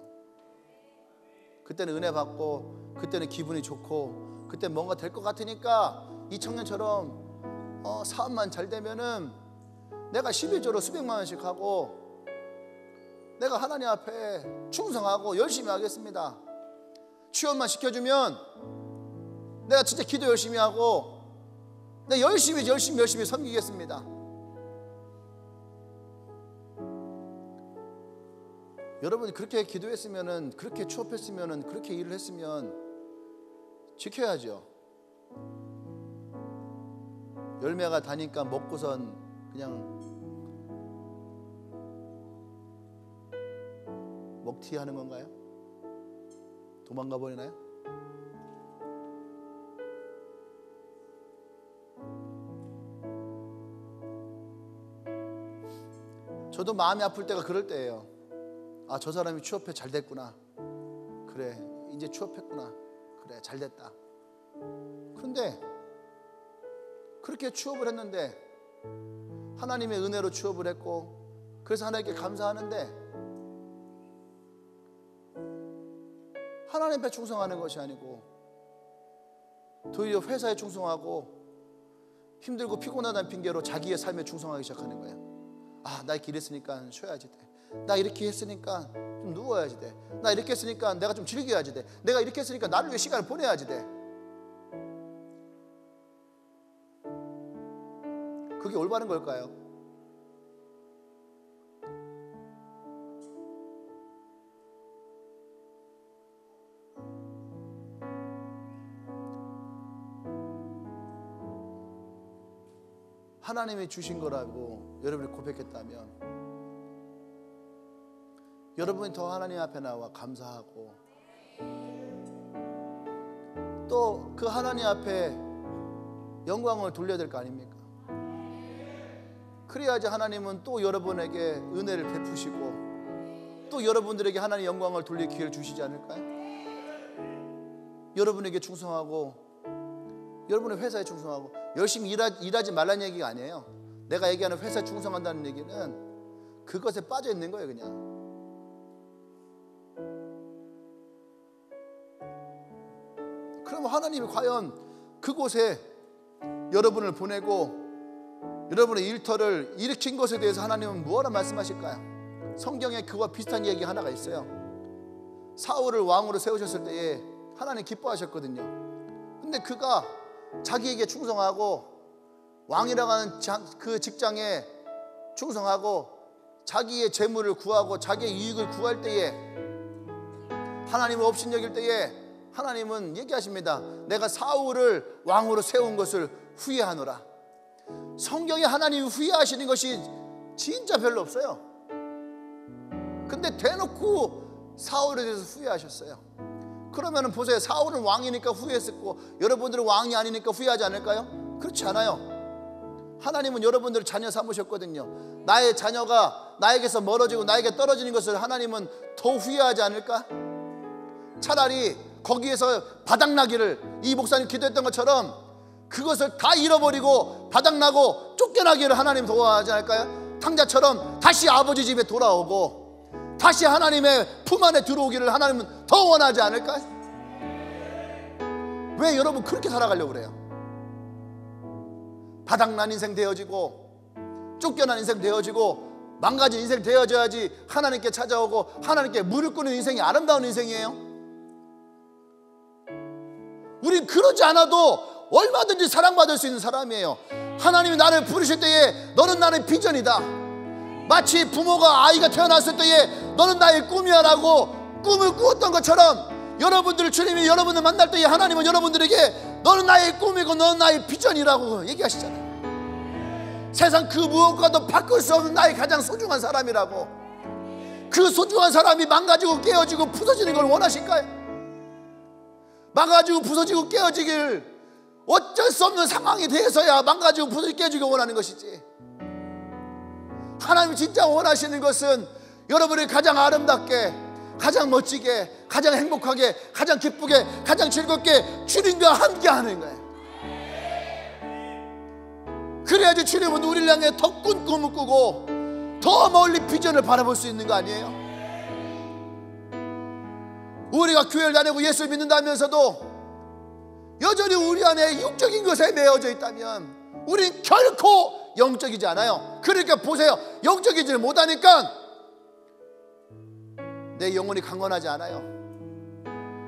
A: 그때는 은혜 받고, 그때는 기분이 좋고, 그때 뭔가 될 것 같으니까 이 청년처럼 사업만 잘 되면은 내가 12조로 수백만 원씩 하고 내가 하나님 앞에 충성하고 열심히 하겠습니다. 취업만 시켜주면 내가 진짜 기도 열심히 하고 내가 열심히 섬기겠습니다. 여러분이 그렇게 기도했으면은, 그렇게 취업했으면은, 그렇게 일을 했으면 지켜야죠. 열매가 다니까 먹고선 그냥 먹튀 하는 건가요? 도망가 버리나요? 저도 마음이 아플 때가 그럴 때예요. 아, 저 사람이 취업해 잘 됐구나. 그래, 이제 취업했구나. 그래, 잘 됐다. 그런데 그렇게 취업을 했는데 하나님의 은혜로 취업을 했고, 그래서 하나님께 감사하는데 하나님 앞에 충성하는 것이 아니고 도리어 회사에 충성하고 힘들고 피곤하다는 핑계로 자기의 삶에 충성하기 시작하는 거예요. 아, 나 이렇게 일했으니까 쉬어야지 돼. 나 이렇게 했으니까 좀 누워야지 돼. 나 이렇게 했으니까 내가 좀 즐겨야지 돼. 내가 이렇게 했으니까 나를 위해 시간을 보내야지 돼. 그게 올바른 걸까요? 하나님이 주신 거라고 여러분이 고백했다면 여러분이 더 하나님 앞에 나와 감사하고 또 그 하나님 앞에 영광을 돌려야 될 거 아닙니까? 그래야지 하나님은 또 여러분에게 은혜를 베푸시고 또 여러분들에게 하나님의 영광을 돌릴 기회를 주시지 않을까요? 여러분에게 충성하고 여러분의 회사에 충성하고 열심히 일하지 말라는 얘기가 아니에요. 내가 얘기하는 회사에 충성한다는 얘기는 그것에 빠져 있는 거예요. 그냥 그럼 하나님이 과연 그곳에 여러분을 보내고 여러분의 일터를 일으킨 것에 대해서 하나님은 무엇라 말씀하실까요? 성경에 그와 비슷한 얘기 하나가 있어요. 사울을 왕으로 세우셨을 때에 하나님 기뻐하셨거든요. 근데 그가 자기에게 충성하고 왕이라고 하는 그 직장에 충성하고 자기의 재물을 구하고 자기의 이익을 구할 때에 하나님을 업신여길 때에 하나님은 얘기하십니다. 내가 사울을 왕으로 세운 것을 후회하노라. 성경에 하나님이 후회하시는 것이 진짜 별로 없어요. 근데 대놓고 사울에 대해서 후회하셨어요. 그러면 보세요. 사울은 왕이니까 후회했었고 여러분들은 왕이 아니니까 후회하지 않을까요? 그렇지 않아요. 하나님은 여러분들을 자녀 삼으셨거든요. 나의 자녀가 나에게서 멀어지고 나에게 떨어지는 것을 하나님은 더 후회하지 않을까? 차라리 거기에서 바닥나기를 이 목사님 기도했던 것처럼 그것을 다 잃어버리고 바닥나고 쫓겨나기를 하나님 도와하지 않을까요? 탕자처럼 다시 아버지 집에 돌아오고 다시 하나님의 품 안에 들어오기를 하나님은 더 원하지 않을까? 왜 여러분 그렇게 살아가려고 그래요? 바닥난 인생 되어지고 쫓겨난 인생 되어지고 망가진 인생 되어져야지 하나님께 찾아오고 하나님께 무릎 꿇는 인생이 아름다운 인생이에요. 우린 그러지 않아도 얼마든지 사랑받을 수 있는 사람이에요. 하나님이 나를 부르실 때에 너는 나의 비전이다. 마치 부모가 아이가 태어났을 때에 너는 나의 꿈이야 라고 꿈을 꾸었던 것처럼 여러분들 주님이 여러분을 만날 때에 하나님은 여러분들에게 너는 나의 꿈이고 너는 나의 비전이라고 얘기하시잖아요. 세상 그 무엇과도 바꿀 수 없는 나의 가장 소중한 사람이라고. 그 소중한 사람이 망가지고 깨어지고 부서지는 걸 원하실까요? 망가지고 부서지고 깨어지길 어쩔 수 없는 상황이 돼서야 망가지고 부서지고 깨어지길 원하는 것이지. 하나님이 진짜 원하시는 것은 여러분이 가장 아름답게, 가장 멋지게, 가장 행복하게, 가장 기쁘게, 가장 즐겁게 주님과 함께 하는 거예요. 그래야지 주님은 우리를 향해 더 큰 꿈을 꾸고 더 멀리 비전을 바라볼 수 있는 거 아니에요? 우리가 교회를 다니고 예수를 믿는다면서도 여전히 우리 안에 육적인 것에 매여져 있다면 우린 결코 영적이지 않아요. 그러니까 보세요. 영적이지를 못하니까 내 영혼이 강건하지 않아요.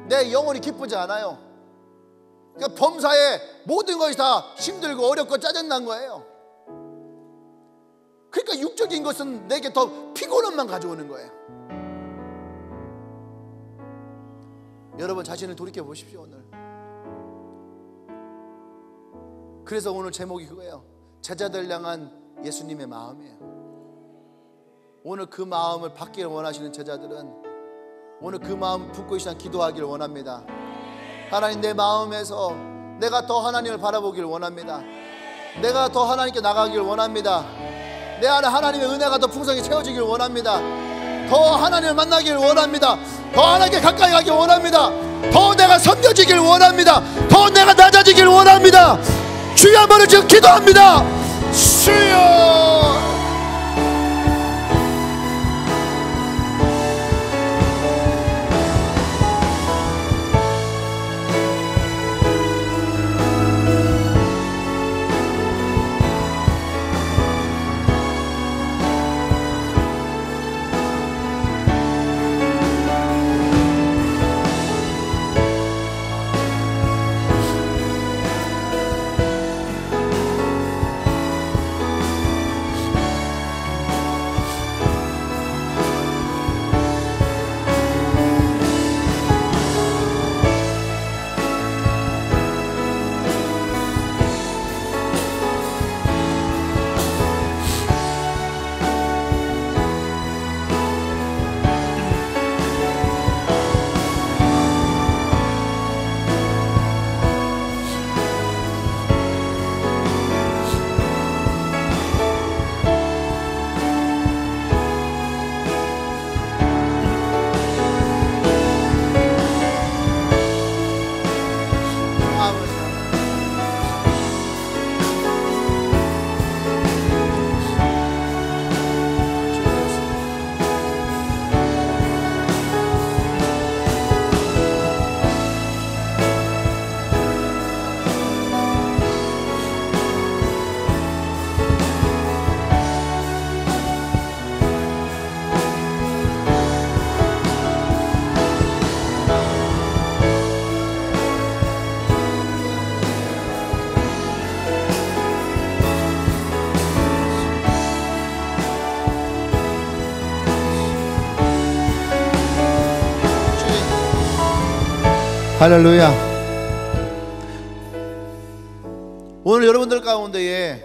A: 내 영혼이 기쁘지 않아요. 그러니까 범사에 모든 것이 다 힘들고 어렵고 짜증난 거예요. 그러니까 육적인 것은 내게 더 피곤함만 가져오는 거예요. 여러분 자신을 돌이켜 보십시오. 오늘 그래서 오늘 제목이 그거예요. 제자들 향한 예수님의 마음이에요. 오늘 그 마음을 받기를 원하시는 제자들은 오늘 그 마음 붙고 있으면 기도하기를 원합니다. 하나님, 내 마음에서 내가 더 하나님을 바라보기를 원합니다. 내가 더 하나님께 나가기를 원합니다. 내 안에 하나님의 은혜가 더 풍성히 채워지기를 원합니다. 더 하나님을 만나기를 원합니다. 더 하나님께 가까이 가기를 원합니다. 더 내가 섬겨지기를 원합니다. 더 내가 낮아지기를 원합니다. 주여 한번 지금 기도합니다. 주여. 할렐루야. 오늘 여러분들 가운데에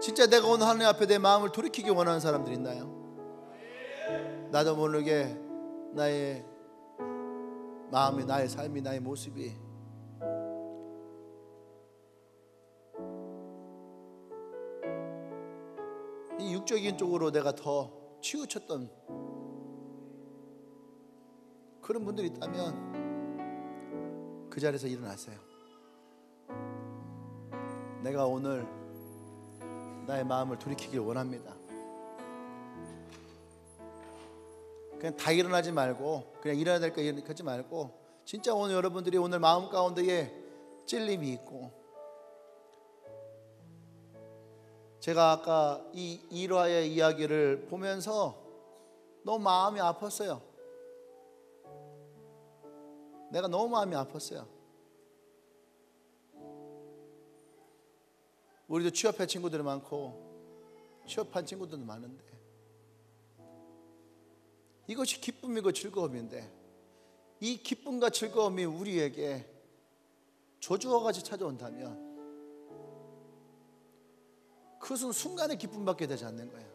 A: 진짜 내가 오늘 하나님 앞에 내 마음을 돌이키기 원하는 사람들 있나요? 나도 모르게 나의 마음이, 나의 삶이, 나의 모습이 이 육적인 쪽으로 내가 더 치우쳤던 그런 분들이 있다면 그 자리에서 일어나세요. 내가 오늘 나의 마음을 돌이키길 원합니다. 그냥 다 일어나지 말고, 그냥 일어나야 될 거 일어나지 말고, 진짜 오늘 여러분들이 오늘 마음 가운데에 찔림이 있고, 제가 아까 이 일화의 이야기를 보면서 너무 마음이 아팠어요. 내가 너무 마음이 아팠어요. 우리도 취업한 친구들이 많고 취업한 친구들도 많은데 이것이 기쁨이고 즐거움인데, 이 기쁨과 즐거움이 우리에게 저주와 같이 찾아온다면 그것은 순간의 기쁨밖에 되지 않는 거예요.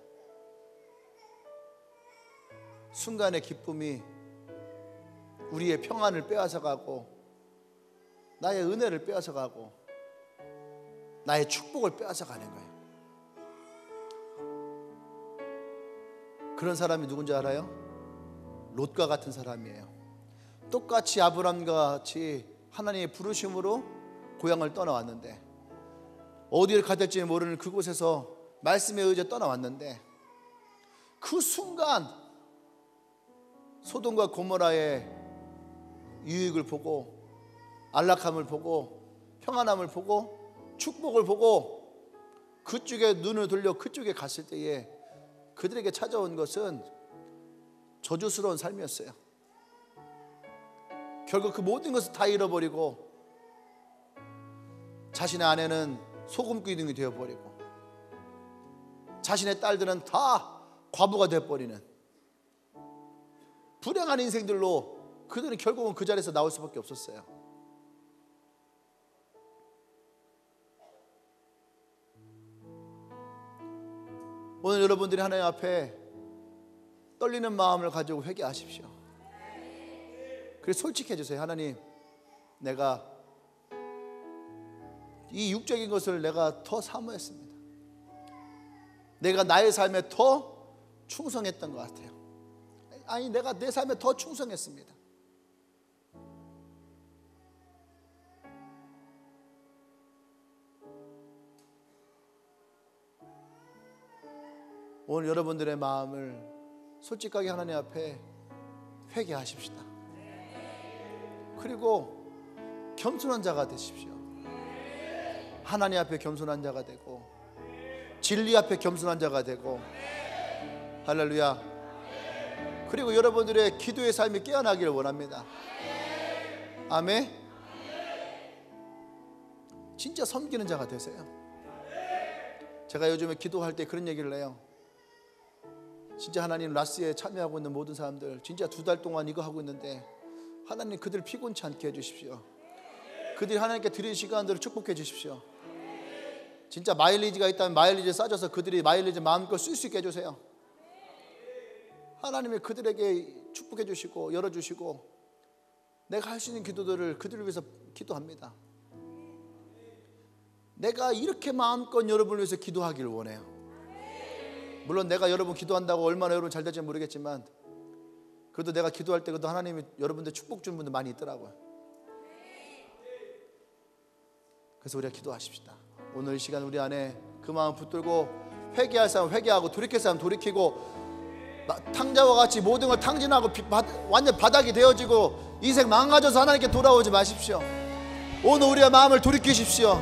A: 순간의 기쁨이 우리의 평안을 빼앗아가고, 나의 은혜를 빼앗아가고, 나의 축복을 빼앗아가는 거예요. 그런 사람이 누군지 알아요? 롯과 같은 사람이에요. 똑같이 아브람과 같이 하나님의 부르심으로 고향을 떠나왔는데, 어디를 가야 될지 모르는 그곳에서 말씀에 의지해 떠나왔는데, 그 순간 소돔과 고모라의 유익을 보고, 안락함을 보고, 평안함을 보고, 축복을 보고 그쪽에 눈을 돌려 그쪽에 갔을 때에 그들에게 찾아온 것은 저주스러운 삶이었어요. 결국 그 모든 것을 다 잃어버리고 자신의 아내는 소금기둥이 되어버리고 자신의 딸들은 다 과부가 되어버리는 불행한 인생들로 그들은 결국은 그 자리에서 나올 수밖에 없었어요. 오늘 여러분들이 하나님 앞에 떨리는 마음을 가지고 회개하십시오. 그래서 솔직해지세요. 하나님, 내가 이 육적인 것을 내가 더 사모했습니다. 내가 나의 삶에 더 충성했던 것 같아요. 아니, 내가 내 삶에 더 충성했습니다. 오늘 여러분들의 마음을 솔직하게 하나님 앞에 회개하십시다. 그리고 겸손한 자가 되십시오. 하나님 앞에 겸손한 자가 되고, 진리 앞에 겸손한 자가 되고, 할렐루야. 그리고 여러분들의 기도의 삶이 깨어나기를 원합니다. 아멘. 진짜 섬기는 자가 되세요. 제가 요즘에 기도할 때 그런 얘기를 해요. 진짜 하나님, 라스에 참여하고 있는 모든 사람들 진짜 2달 동안 이거 하고 있는데 하나님 그들 피곤치 않게 해주십시오. 그들이 하나님께 드릴 시간들을 축복해 주십시오. 진짜 마일리지가 있다면 마일리지 싸줘서 그들이 마일리지 마음껏 쓸 수 있게 해주세요. 하나님이 그들에게 축복해 주시고 열어주시고, 내가 할 수 있는 기도들을 그들을 위해서 기도합니다. 내가 이렇게 마음껏 여러분을 위해서 기도하기를 원해요. 물론 내가 여러분 기도한다고 얼마나 여러분 잘 될지 모르겠지만, 그래도 내가 기도할 때 그래도 하나님이 여러분들 축복 주는 분들 많이 있더라고요. 그래서 우리가 기도하십시다. 오늘 이 시간 우리 안에 그 마음 붙들고, 회개할 사람 회개하고, 돌이킬 사람 돌이키고, 탕자와 같이 모든 걸 탕진하고 완전 바닥이 되어지고 인생 망가져서 하나님께 돌아오지 마십시오. 오늘 우리의 마음을 돌이키십시오.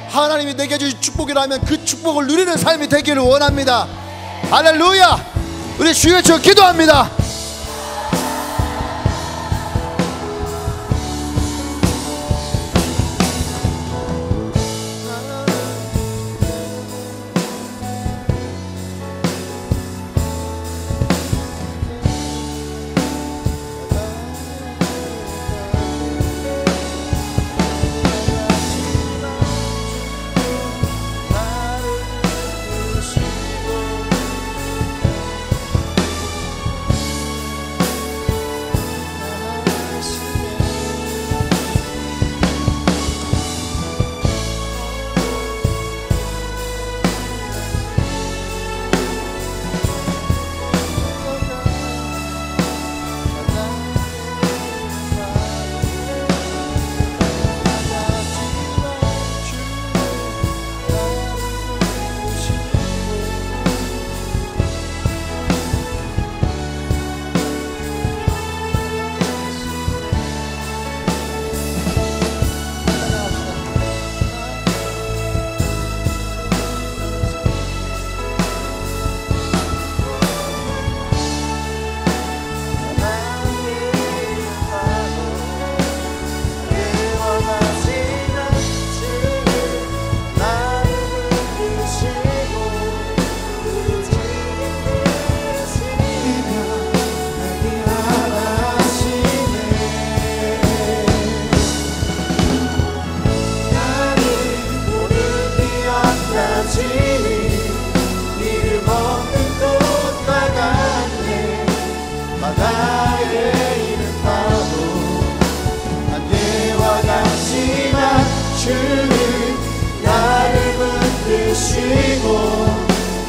A: 하나님이 내게 주신 축복이라면 그 축복을 누리는 삶이 되기를 원합니다. 할렐루야. 우리 주여 외쳐 기도합니다. 지니 이름 없는 꽃과 같네. 바다에 있는 파도 안개와 같지만 주는 나를 붙드시고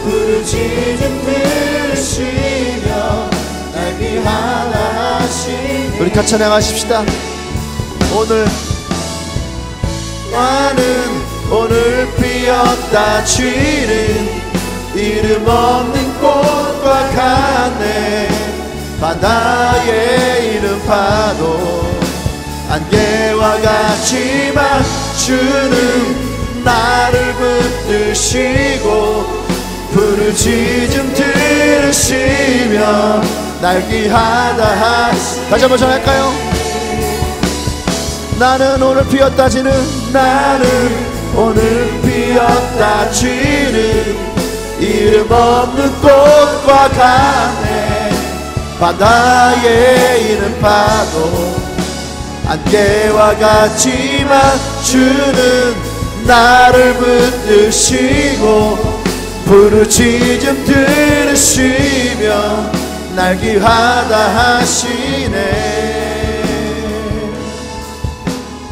A: 부르짖음 들으시며 날 귀하다 하시네. 우리 같이 찬양하십시다. 나는 오늘 피었다 지는 이름 없는 꽃과 같네. 바다에 있는 파도 안개와 같지만 주는 나를 붙드시고 부르짖음 들으시며 날 귀하다 하시. 다시 한번 전할까요? 나는 오늘 피었다 지는 나는 오늘 피었다 지는 이름 없는 꽃과 같네. 바다에 있는 파도 안개와 같지만 주는 나를 붙드시고 부르짖음 들으시며 날 귀하다 하시네.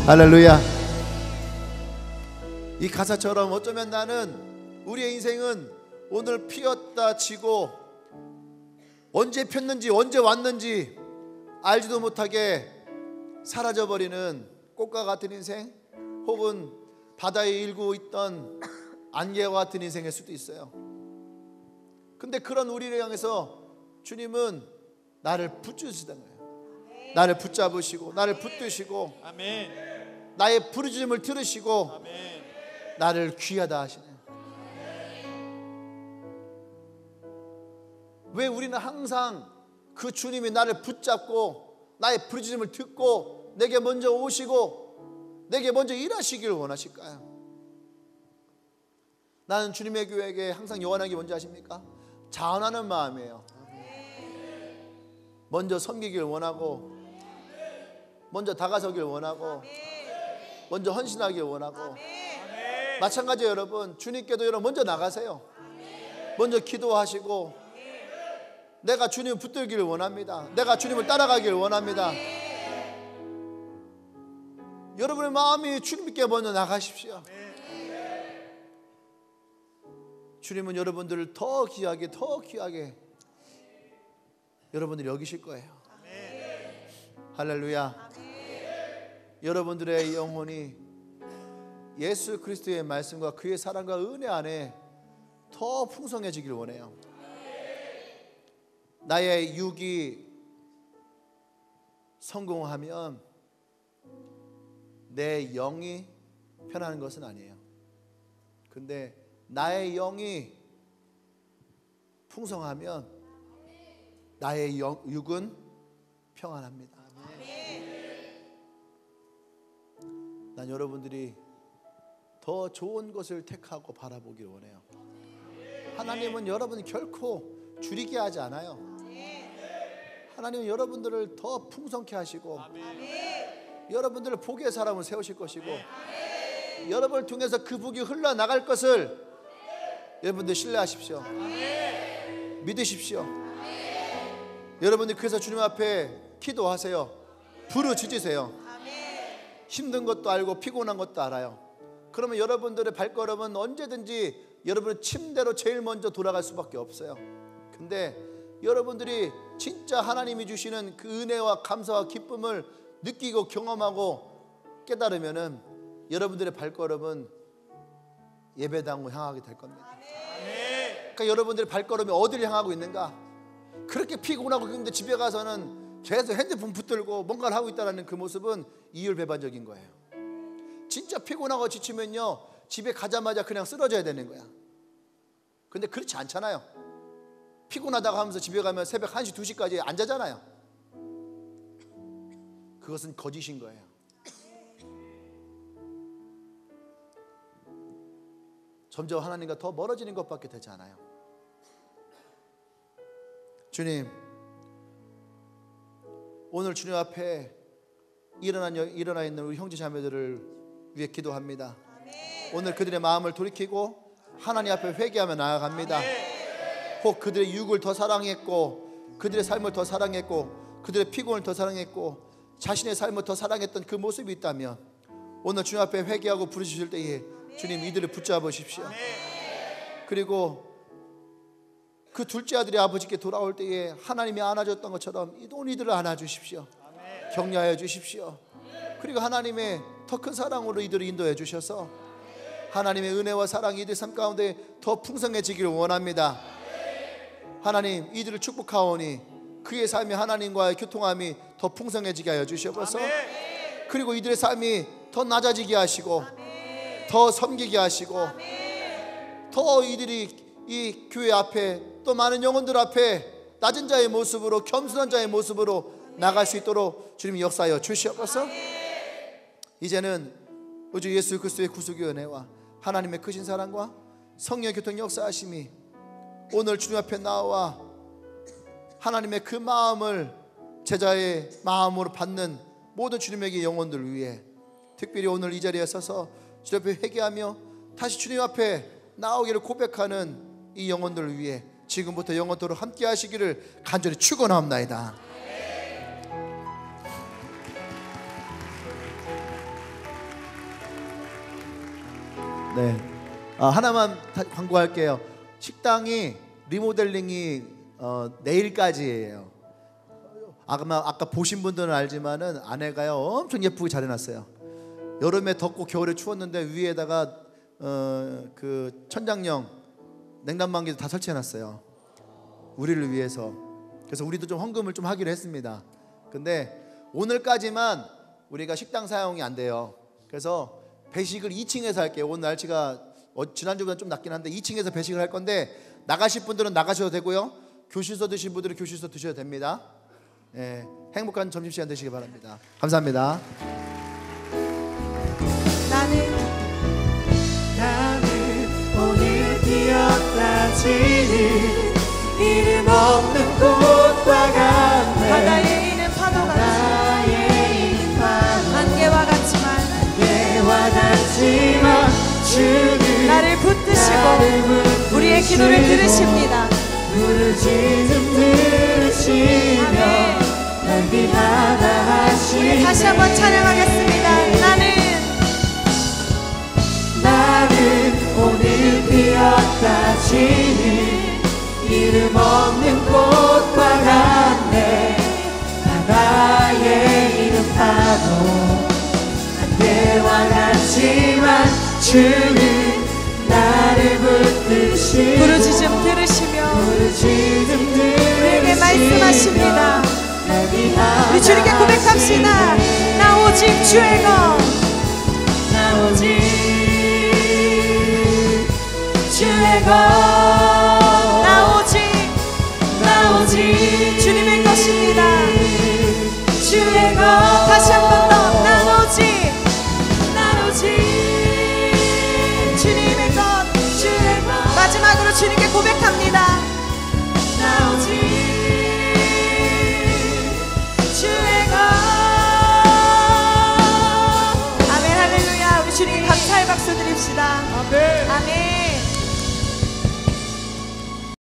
A: 할렐루야. 이 가사처럼 어쩌면 나는 우리의 인생은 오늘 피었다 지고 언제 폈는지 언제 왔는지 알지도 못하게 사라져버리는 꽃과 같은 인생, 혹은 바다에 일고 있던 안개와 같은 인생일 수도 있어요. 근데 그런 우리를 향해서 주님은 나를 붙드시던 거예요. 나를 붙잡으시고 나를 붙드시고 나의 부르짖음을 들으시고 나를 귀하다 하시네. 왜 우리는 항상 그 주님이 나를 붙잡고 나의 부르짖음을 듣고 내게 먼저 오시고 내게 먼저 일하시기를 원하실까요? 나는 주님의 교회에게 항상 요원하는 게 뭔지 아십니까? 자원하는 마음이에요. 먼저 섬기길 원하고, 먼저 다가서길 원하고, 먼저 헌신하길 원하고. 마찬가지예요. 여러분, 주님께도 여러분 먼저 나가세요. 먼저 기도하시고, 내가 주님을 붙들기를 원합니다. 내가 주님을 따라가기를 원합니다. 여러분의 마음이 주님께 먼저 나가십시오. 주님은 여러분들을 더 귀하게 여러분들이 여기실 거예요. 할렐루야. 여러분들의 영혼이 예수 그리스도의 말씀과 그의 사랑과 은혜 안에 더 풍성해지길 원해요. 나의 육이 성공하면 내 영이 편안한 것은 아니에요. 근데 나의 영이 풍성하면 나의 육은 평안합니다. 난 여러분들이 더 좋은 것을 택하고 바라보길 원해요. 하나님은 여러분이 결코 줄이게 하지 않아요. 하나님은 여러분들을 더 풍성케 하시고 여러분들을 복의 사람을 세우실 것이고 여러분을 통해서 그 복이 흘러나갈 것을 여러분들 신뢰하십시오. 믿으십시오. 여러분들 그래서 주님 앞에 기도하세요. 부르짖으세요. 힘든 것도 알고 피곤한 것도 알아요. 그러면 여러분들의 발걸음은 언제든지 여러분의 침대로 제일 먼저 돌아갈 수밖에 없어요. 근데 여러분들이 진짜 하나님이 주시는 그 은혜와 감사와 기쁨을 느끼고 경험하고 깨달으면은 여러분들의 발걸음은 예배당으로 향하게 될 겁니다. 그러니까 여러분들의 발걸음이 어디를 향하고 있는가? 그렇게 피곤하고 그런데 집에 가서는 계속 핸드폰 붙들고 뭔가를 하고 있다는 그 모습은 이율배반적인 거예요. 진짜 피곤하고 지치면요 집에 가자마자 그냥 쓰러져야 되는 거야. 근데 그렇지 않잖아요. 피곤하다고 하면서 집에 가면 새벽 1시, 2시까지 안 자잖아요. 그것은 거짓인 거예요. 점점 하나님과 더 멀어지는 것밖에 되지 않아요. 주님, 오늘 주님 앞에 일어나 있는 우리 형제 자매들을 위해 기도합니다. 오늘 그들의 마음을 돌이키고 하나님 앞에 회개하며 나아갑니다. 혹 그들의 육을 더 사랑했고, 그들의 삶을 더 사랑했고, 그들의 피곤을 더 사랑했고, 자신의 삶을 더 사랑했던 그 모습이 있다면 오늘 주님 앞에 회개하고 부르실 때에 주님 이들을 붙잡으십시오. 그리고 그 둘째 아들이 아버지께 돌아올 때에 하나님이 안아줬던 것처럼 이들을 안아주십시오. 격려하여 주십시오. 그리고 하나님의 더 큰 사랑으로 이들을 인도해 주셔서 하나님의 은혜와 사랑이 이들 삶 가운데 더 풍성해지기를 원합니다. 하나님, 이들을 축복하오니 그의 삶이 하나님과의 교통함이 더 풍성해지게 하여 주시옵소서. 그리고 이들의 삶이 더 낮아지게 하시고 더 섬기게 하시고 더 이들이 이 교회 앞에 또 많은 영혼들 앞에 낮은 자의 모습으로, 겸손한 자의 모습으로 나갈 수 있도록 주님이 역사하여 주시옵소서. 이제는 우주 예수 그리스도의 구속의 은혜와 하나님의 크신 사랑과 성령의 교통 역사하심이 오늘 주님 앞에 나와 하나님의 그 마음을 제자의 마음으로 받는 모든 주님에게 영혼들 위해, 특별히 오늘 이 자리에 서서 주님 앞에 회개하며 다시 주님 앞에 나오기를 고백하는 이 영혼들을 위해 지금부터 영원토록 함께 하시기를 간절히 축원하옵나이다. 네, 하나만 광고할게요. 식당이 리모델링이 내일까지예요. 아까 보신 분들은 알지만은 아내가요 엄청 예쁘게 잘 해놨어요. 여름에 덥고 겨울에 추웠는데 위에다가 그 천장용 냉난방기도 다 설치해놨어요. 우리를 위해서. 그래서 우리도 좀 헌금을 좀 하기로 했습니다. 근데 오늘까지만 우리가 식당 사용이 안 돼요. 그래서 배식을 2층에서 할게요. 오늘 날씨가 지난주보다 좀 낮긴 한데 2층에서 배식을 할 건데 나가실 분들은 나가셔도 되고요, 교실서 드신 분들은 교실서 드셔도 됩니다. 예, 행복한 점심시간 되시기 바랍니다. 감사합니다.
B: 나는 오늘 피었다 지는 이름 없는 꽃과 같네. 바다에 있는 파도가 안개와 같지만 주는 나를 붙드시고 우리의 기도를 들으십니다. 부르짖음 들으시며 날 위하다 하시네. 우리 다시 한번 찬양하겠습니다. 나는 오늘 피었다 지는 이름 없는 꽃과 같네. 바다에 있는 파도 안개와 같지만 주는 나를 붙드시고 부르짖음 들으시며 우리에게 말씀하십니다. 우리 주님께 고백합시다. 나 오직 주의 것, 나 오직 주의 것, 나 오직 주님의 것입니다. 주의 것. 다시 한 번 더. 난 오직 주님의 것, 주의 것. 마지막으로 주님께 고백합니다.